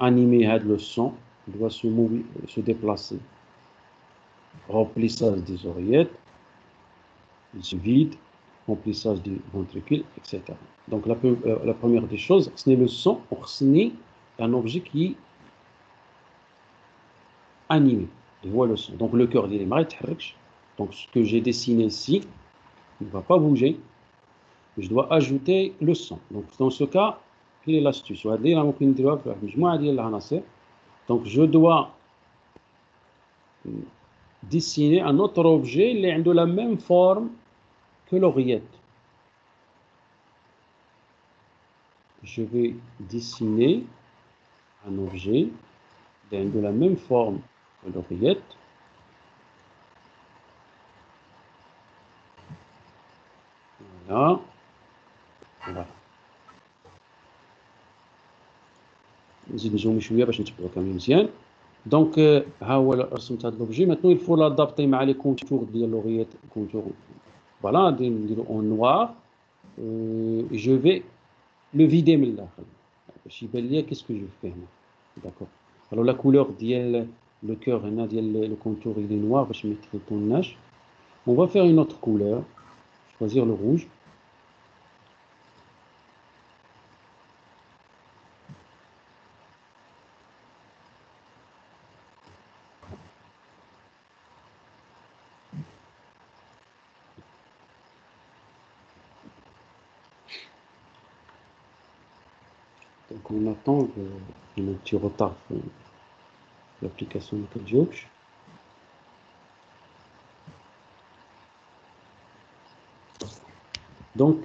animer le son, il doit se déplacer. Remplissage des oreillettes, il se vide, remplissage des ventricules, etc. Donc la première des choses, ce n'est le son, c'est un objet qui animé. Et voilà le son. Donc le cœur ديالي ما يتحركش. Donc ce que j'ai dessiné ici ne va pas bouger. Je dois ajouter le son. Donc dans ce cas, quelle est l'astuce؟ وهذه اللي ممكن نديروها في واحد المجموعة ديال العناصر. Donc je dois dessiner un autre objet اللي عنده la même forme que l'oreillette. Je vais dessiner un objet qui a de la même forme que l'oreillette. Voilà. Voilà. نزيد نجوم شويه باش نتبعوا كامل مزيان. دونك ها هو رسمت هذا لوبجي. ماتنو il faut l'adapter مع لي كونتور ديال l'oreillette. كونتور فوالا نديرو اون نوار. je vais le vider من الداخل باش يبان ليا qu'est-ce que je fais هنا. D'accord. Alors la couleur ديال le cœur هنا ديال le contour il est noir باش ما يتخلطوناش. On va faire une autre couleur. Choisir le rouge. Donc on attend un petit retard pour l'application de CalGeox. Donc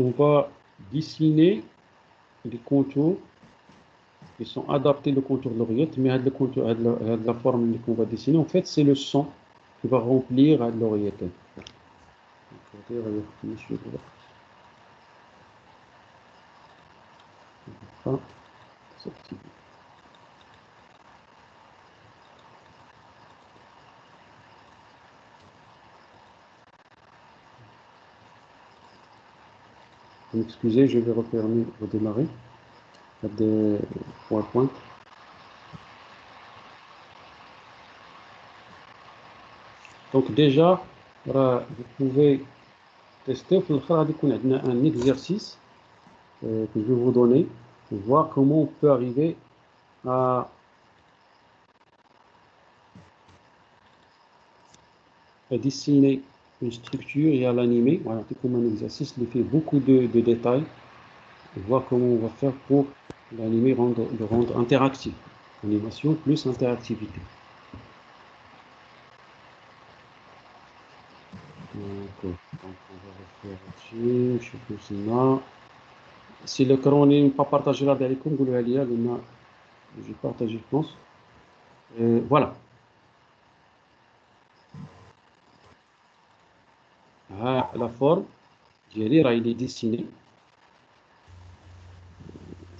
on va dessiner les contours qui sont adaptés au contour de l'oreillette, mais le contour, la forme qu'on va dessiner, en fait, c'est le son qui va remplir l'oreillette. Excusez, je vais redémarrer des PowerPoint. Donc déjà, vous pouvez tester. Un exercice que je vais vous donner pour voir comment on peut arriver à dessiner une structure et à l'animer. Voilà, c'est comme un exercice qui fait beaucoup de détails. Et voir comment on va faire pour l'animer, le rendre interactif. Animation plus interactivité. Donc on va refaire ici, je sais plus si là. Si le cran n'est pas partagé là derrière, comme vous le voyez, j'ai partagé, je pense. Voilà. La forme, il est dessiné.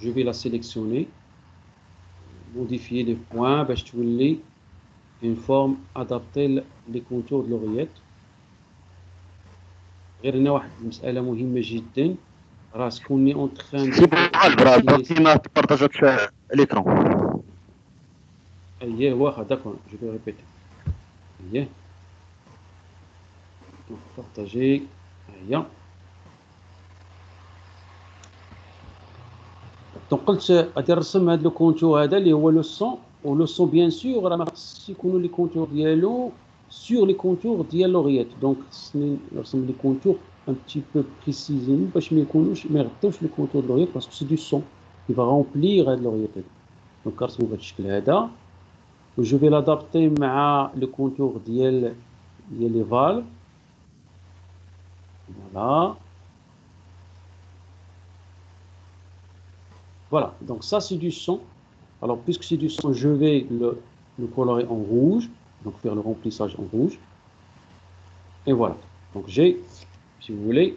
Je vais la sélectionner, modifier les points, je vais une forme adaptée les contours de l'oreillette. غير هنا واحد المسألة مهمة جدا. راه كوني اون تران درتي ما تبارطاجاتش ليكرون. اييه واخا داكور جو في ريبيتي. اييه بارطاجي. هيا دونك قلت غادي نرسم هذا لو كونتور هذا اللي هو لو سون. ولو سون بيان سور راه ما خصش يكونوا لي كونتور ديالو sur les contours ديال l'oreillette. Donc خصني نرسم لي كونتور un petit peu précisément باش ما يغطيوش لي كونتور de l'oreillette parce que c'est du son qui va remplir l'oreillette. Donc نرسمو بهذا الشكل هذا. Je vais l'adapter مع le contour ديال les valves. Voilà. Voilà, donc ça c'est du son. Alors puisque c'est du son, je vais le colorer en rouge, donc faire le remplissage en rouge. Et voilà, donc j'ai, si vous voulez,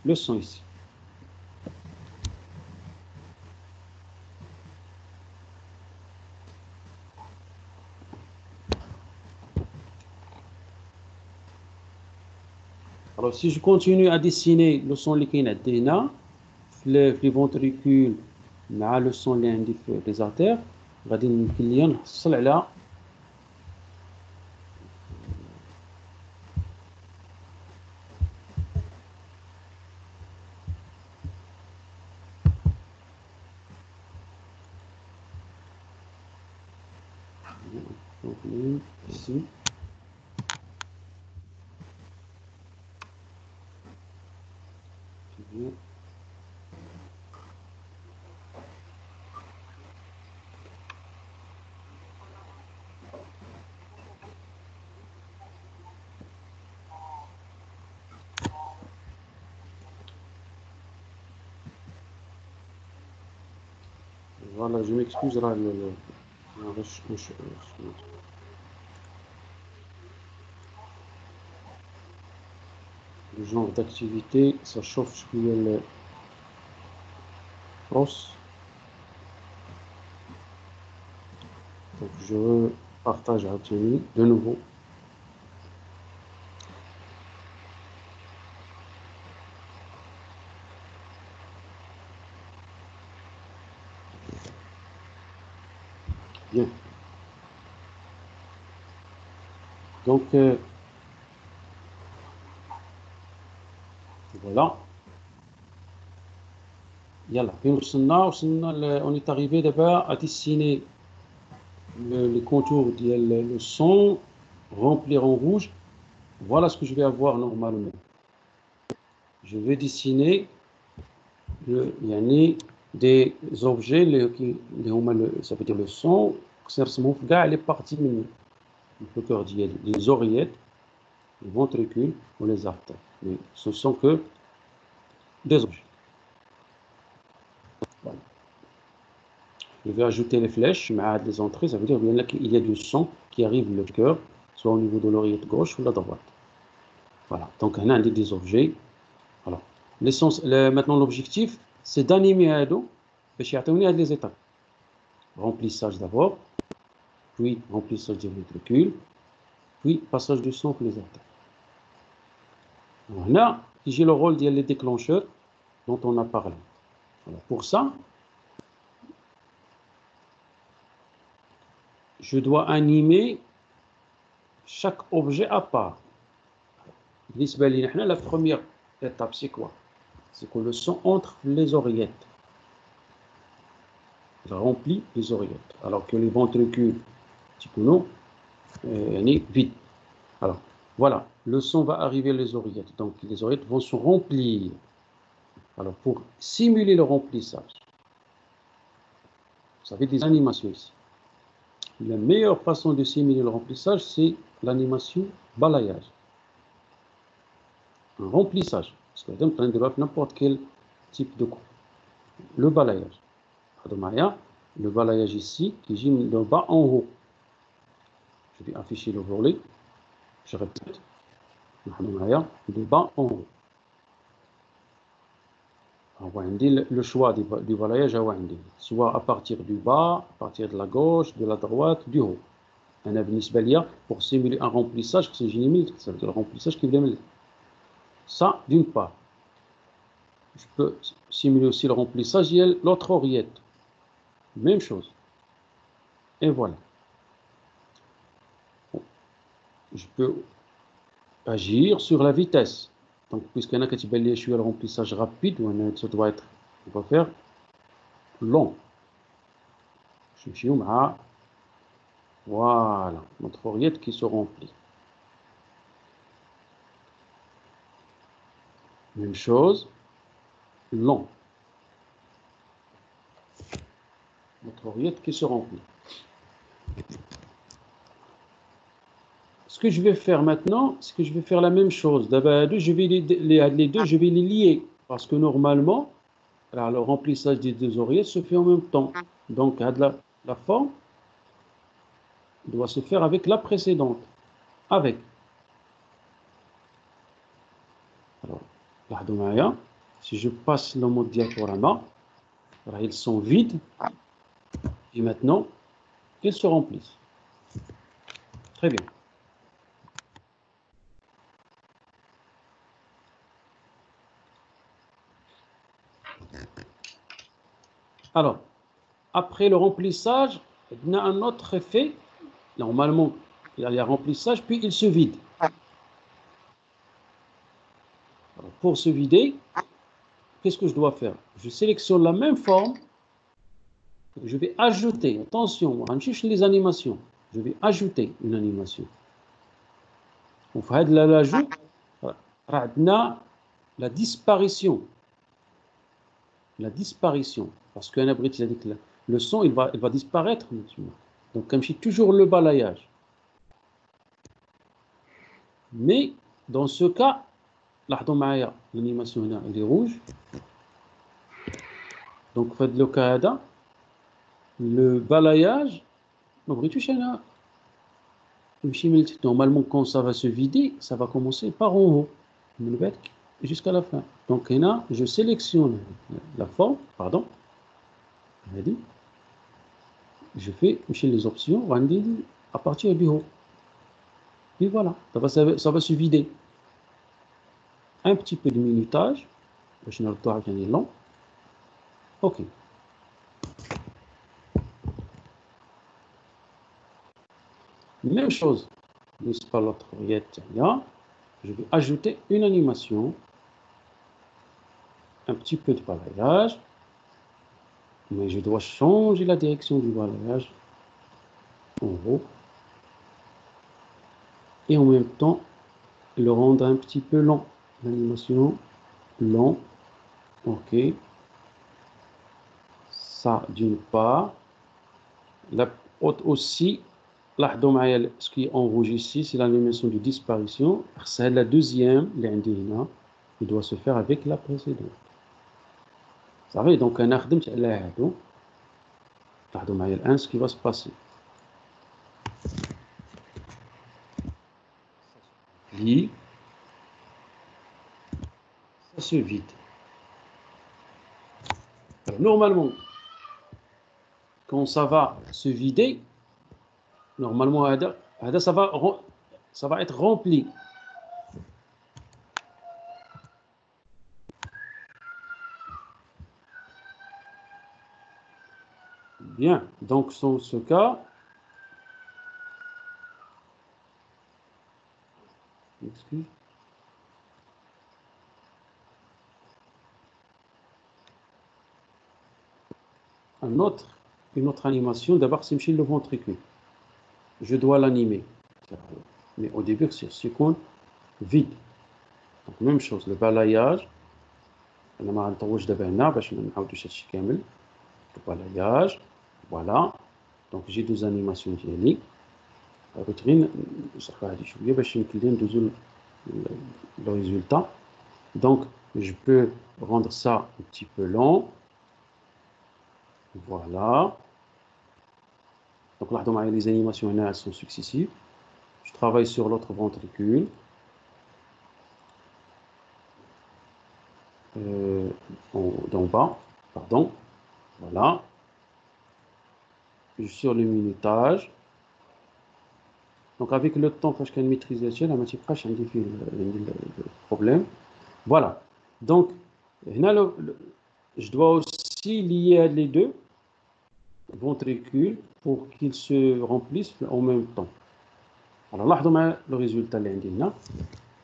le son ici. Alors si je continue à dessiner le son qui est là, les ventricules, le son des artères, غادي نمكن نحصل على Donc, ligne ici. C'est bien. Voilà, je m'excuse là, le genre d'activité, ça chauffe le os. Donc je partage à Tony de nouveau. Bien. Donc, voilà. Yalla. On est arrivé d'abord à dessiner les contours le son, remplir en rouge. Voilà ce que je vais avoir normalement. Je vais dessiner des objets, ça veut dire le son, les parties le cœur les oreillettes, les ventricules ou les artères. Mais ce ne sont que des objets. Voilà. Je vais ajouter les flèches, les entrées, ça veut dire qu'il y a du son qui arrive le cœur, soit au niveau de l'oreillette gauche ou la droite. Voilà, donc on a des objets. Voilà. Maintenant l'objectif, c'est d'animer à dos, les étapes. Remplissage d'abord, puis remplissage des ventricules, puis passage du sang pour les artères. Là, j'ai le rôle des déclencheurs dont on a parlé. Alors, pour ça, je dois animer chaque objet à part. La première étape, c'est quoi? C'est que le son entre les oreillettes. Il remplit les oreillettes. Alors que les ventricules, vides. Alors, voilà, le son va arriver les oreillettes. Donc, les oreillettes vont se remplir. Alors, pour simuler le remplissage, vous avez des animations ici. La meilleure façon de simuler le remplissage, c'est l'animation balayage. Un remplissage. Parce que vous pouvez faire n'importe quel type de coup. Le balayage. Le balayage ici, qui gît de bas en haut. Je vais afficher le volet. Je répète. De bas en haut. Le choix du balayage, soit à partir du bas, à partir de la gauche, de la droite, du haut. Pour simuler un remplissage, c'est ça veut dire le remplissage qui vient. Ça, d'une part. Je peux simuler aussi le remplissage, il y a l'autre oreillette. Même chose. Et voilà. Je peux agir sur la vitesse. Donc, puisqu'il y en a qui le remplissage rapide, ça doit être, on va faire long. Voilà, notre oreillette qui se remplit. Même chose, long. Notre oreillette qui se remplit. Ce que je vais faire maintenant, c'est que je vais faire la même chose. D'abord, je vais les deux, je vais les lier. Parce que normalement, alors, le remplissage des deux oreillettes se fait en même temps. Donc, la forme doit se faire avec la précédente. Avec. Alors, si je passe le mode diaporama, alors ils sont vides. Et maintenant, ils se remplissent. Très bien. Alors, après le remplissage, il y a un autre effet. Normalement, il y a remplissage, puis il se vide. Alors, pour se vider, qu'est-ce que je dois faire? Je sélectionne la même forme. Je vais ajouter, attention, on cherche les animations. je vais ajouter une animation. وفي هذا l'ajout راه عندنا la disparition. La disparition. Parce qu'un abruti, il a dit que le son, il va disparaître. Donc, comme je dis, toujours le balayage. Mais, dans ce cas, l'animation, elle est rouge. Donc, faites le cas, le balayage, normalement, quand ça va se vider, ça va commencer par en haut, jusqu'à la fin. Donc, là, je sélectionne la forme, pardon, je fais les options, à partir du haut. Et voilà, ça va se vider. Un petit peu de minutage, long. Ok. Même chose, n'est-ce pas l'autre oreillette là. Je vais ajouter une animation, un petit peu de balayage, mais je dois changer la direction du balayage en haut et en même temps le rendre un petit peu lent. L'animation lent, ok. Ça d'une part, la haute aussi. Ce qui est en rouge ici, c'est l'animation de disparition. C'est la deuxième, qui doit se faire avec la précédente. Vous savez, donc, un ardem, ce qui va se passer. Plie, ça se vide. Alors, normalement, quand ça va se vider, normalement, ça va être rempli. Bien, donc dans ce cas, excuse. Une autre animation, d'abord c'est le ventricule. Je dois l'animer. Mais au début, c'est seconde vide. Donc, même chose, le balayage. Le balayage. Voilà. Donc, j'ai deux animations diéliques. Le résultat. Donc, je peux rendre ça un petit peu lent. Voilà. Donc là, les animations elles sont successives. Je travaille sur l'autre ventricule. D'en bas, pardon. Voilà. Sur le minutage. Donc avec le temps, parce qu'elle maîtrise la matière crash, un le problème. Voilà. Donc, je dois aussi lier les deux ventricules pour qu'ils se remplissent en même temps. Alors là, le résultat,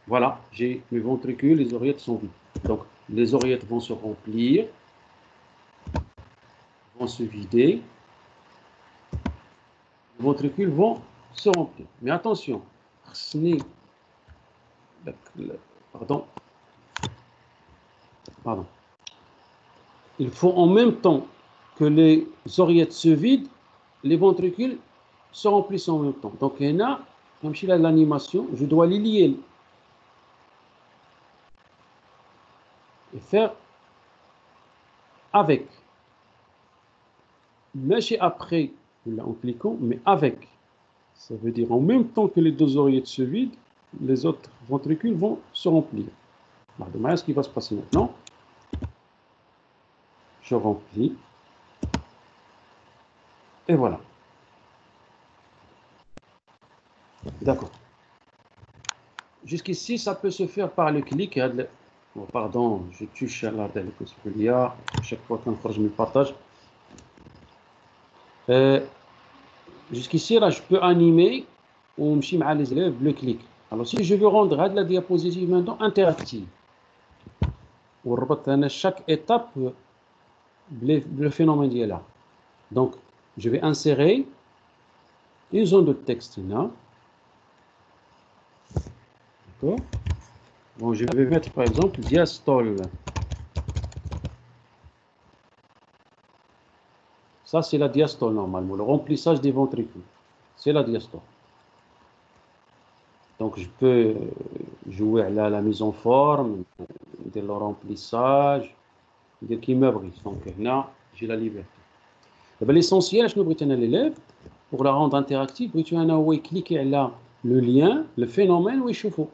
voilà, j'ai mes ventricules, les oreillettes sont vides. Donc, les oreillettes vont se remplir, vont se vider. Les ventricules vont se remplir. Mais attention, pardon. Il faut en même temps que les oreillettes se vident, les ventricules se remplissent en même temps. Donc, il y en a, comme je l'animation, je dois les lier et faire avec. Mais après, en cliquant, mais avec. Ça veut dire en même temps que les deux oreillettes se vident, les autres ventricules vont se remplir. Alors, ce qui va se passer maintenant, je remplis. Et voilà. D'accord. Jusqu'ici, ça peut se faire par le clic. Oh, pardon, je touche à la à chaque fois que je me partage. Jusqu'ici, là, je peux animer ou me les élèves le clic. Alors, si je veux rendre la diapositive maintenant interactive, ou chaque étape, le phénomène est là. Donc, je vais insérer une zone de texte là. D'accord. Bon, je vais mettre par exemple diastole. Ça, c'est la diastole normalement, le remplissage des ventricules. C'est la diastole. Donc, je peux jouer à la mise en forme, de le remplissage, de qui me brise. Donc, là, j'ai la liberté. L'essentiel, je vais à l'élève, pour la rendre interactive, je vais cliquer là le lien, le phénomène, où je fais.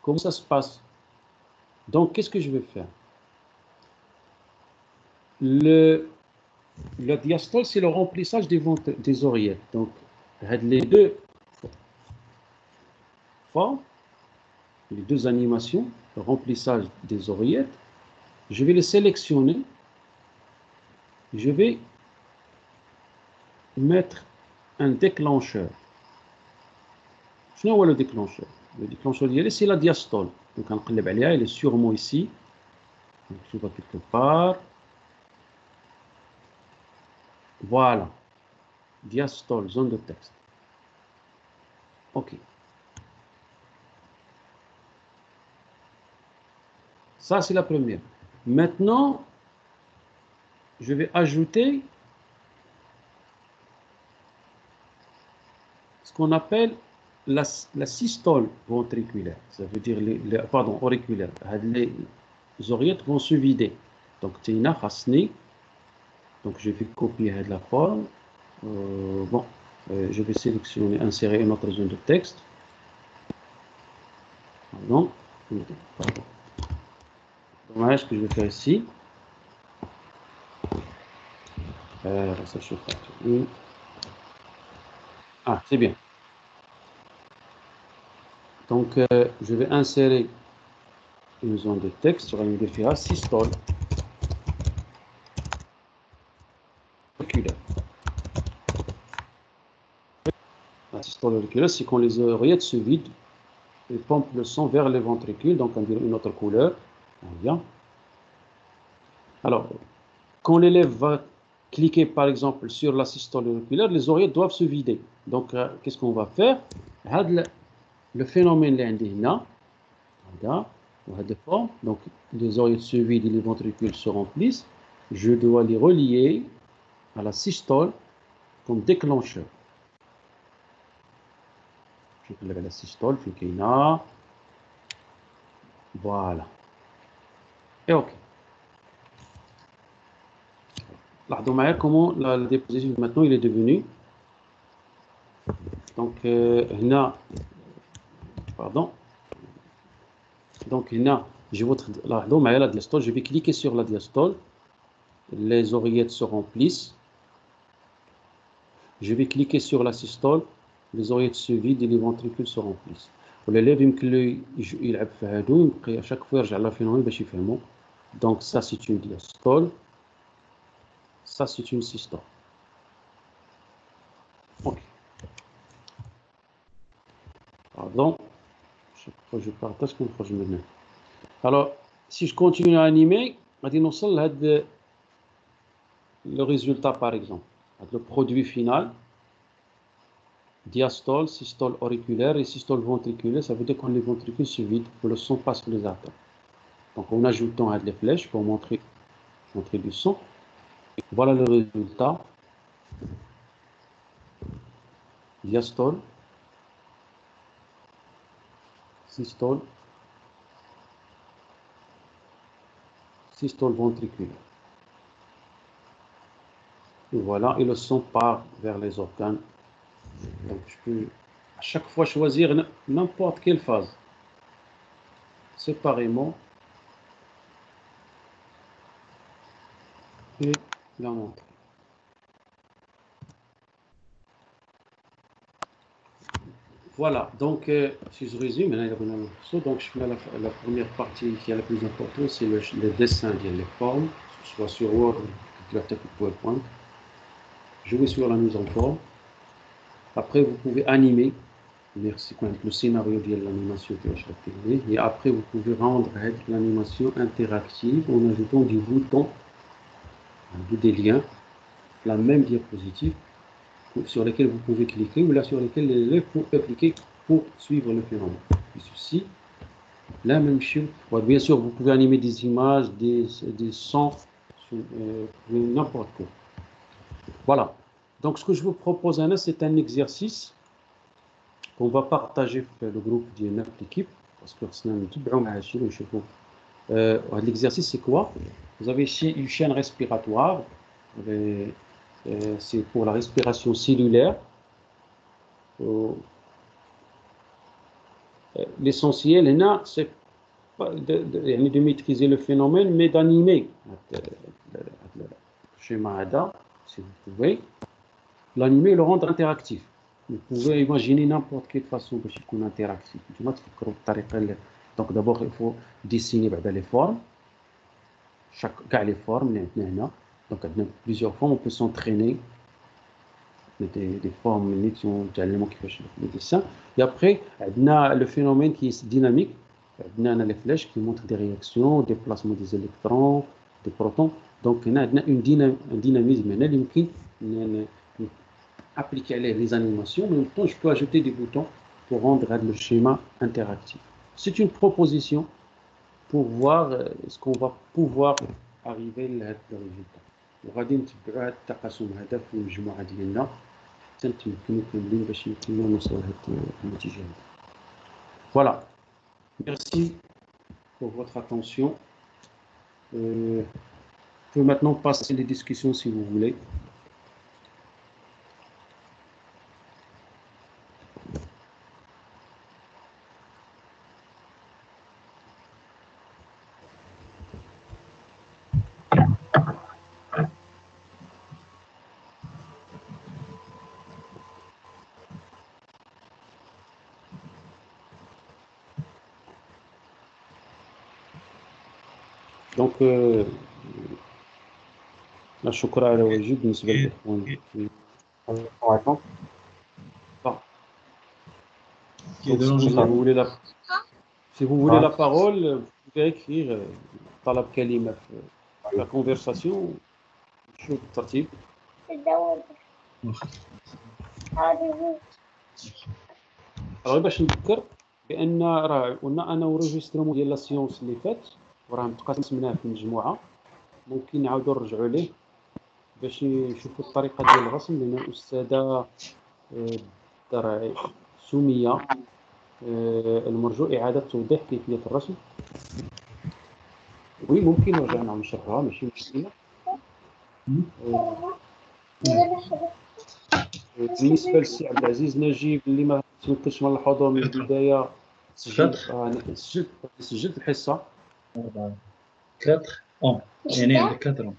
Comment ça se passe? Donc, qu'est-ce que je vais faire? La diastole, c'est le remplissage des oreillettes. Donc, les deux formes, les deux animations, le remplissage des oreillettes, je vais les sélectionner. Je vais mettre un déclencheur. شنو هو le déclencheur? Le déclencheur ديالي c'est la diastole. Donc غنقلب عليها, il est sûrement ici. Donc je vois quelque part. Voilà. Diastole, zone de texte. OK. Ça c'est la première. Maintenant, je vais ajouter ce qu'on appelle la systole ventriculaire, ça veut dire pardon, auriculaire. Les oreillettes vont se vider. Donc, donc je vais copier la forme. Bon, je vais sélectionner, insérer une autre zone de texte. Pardon. Dommage, ce que je vais faire ici. Ça, je fais. Ah, c'est bien. Donc, je vais insérer une zone de texte sur une définition systole auriculaire. La systole auriculaire, c'est quand les oreillettes se vident et pompent le sang vers les ventricules, donc on dirait une autre couleur. Bien. Alors, quand l'élève va cliquer par exemple sur la systole auriculaire, les oreillettes doivent se vider. Donc, qu'est-ce qu'on va faire? Le phénomène là, donc les oreillettes se vident et les ventricules se remplissent. Je dois les relier à la systole comme déclencheur. Je vais la systole, voilà. Et OK. Là, comment le dispositif maintenant il est devenu. Donc, pardon. Donc, je vais la diastole. Je vais cliquer sur la diastole. Les oreillettes se remplissent. Je vais cliquer sur la systole. Les oreillettes se vident et les ventricules se remplissent. L'élève, à chaque fois, je la phénomène, je fais. Donc, ça, c'est une diastole. Ça, c'est une systole. OK. Pardon. Chaque fois, je partage comme je me mets. Alors, si je continue à animer, on va dire le résultat, par exemple. Le produit final, diastole, systole auriculaire et systole ventriculaire, ça veut dire quand les ventricules se vident, que le sang passe les artères. Donc, en ajoutant les flèches pour montrer du sang. Voilà le résultat. Diastole, systole ventriculaire. Et voilà, et le sang part vers les organes. Donc, je peux à chaque fois choisir n'importe quelle phase séparément et la montrer. Voilà, donc si je résume, donc je fais la première partie qui est la plus importante, c'est le dessin des formes, soit sur Word ou PowerPoint. Jouer sur la mise en forme. Après, vous pouvez animer. Merci quand le scénario de l'animation que je vais. Et après, vous pouvez rendre l'animation interactive en ajoutant des boutons, des liens, la même diapositive. sur lesquels vous pouvez cliquer ou là sur lesquels il faut cliquer pour suivre le phénomène. Et ceci, la même chose. Ouais, bien sûr, vous pouvez animer des images, des sons, n'importe quoi. Voilà. Donc, ce que je vous propose, Anna, c'est un exercice qu'on va partager dans le groupe de 9 équipes. Parce que l'exercice, c'est quoi? Vous avez ici une chaîne respiratoire. C'est pour la respiration cellulaire. L'essentiel, c'est de maîtriser le phénomène, mais d'animer le schéma ADA, si vous pouvez, l'animer et le rendre interactif. Vous pouvez imaginer n'importe quelle façon de faire interactif. Donc d'abord, il faut dessiner les formes. Les formes, donc il y a plusieurs formes, on peut s'entraîner des formes les dessins. Et après, on a le phénomène qui est dynamique. On a les flèches qui montrent des réactions, des déplacements des électrons, des protons. Donc, on a un dynamisme. On peut appliquer les animations, mais en même temps, je peux ajouter des boutons pour rendre le schéma interactif. C'est une proposition pour voir ce qu'on va pouvoir arriver à ce résultat. وغادي نتبعوا التقاسم هذا في المجموعه ديالنا حتى نتمكنوا كاملين باش نكونوا نوصلوا لهاد النتيجه. Voilà. Merci pour votre attention. Je peux maintenant passer les discussions si vous voulez. Donc, الشكر على واجب بالنسبة للإخوان. Si vous voulez la parole, vous pouvez écrire طلب كلمة في la conversation. شوف الترتيب. باش نذكر بأن راه قلنا أنا وريجسترمون ديال لا سيونس اللي فات وراه متقسمناه في مجموعة، ممكن نعاودو نرجعوا ليه باش نشوفوا الطريقة ديال الرسم، لأن الأستاذة سمية المرجو إعادة توضيح كيفية الرسم. وي ممكن نرجع نشرحها ماشي مشكلة. بالنسبة للسي عبد العزيز نجيب اللي ما تمكنش من الحضور من البداية، سجلت الحصة. 4 يعني عندك 4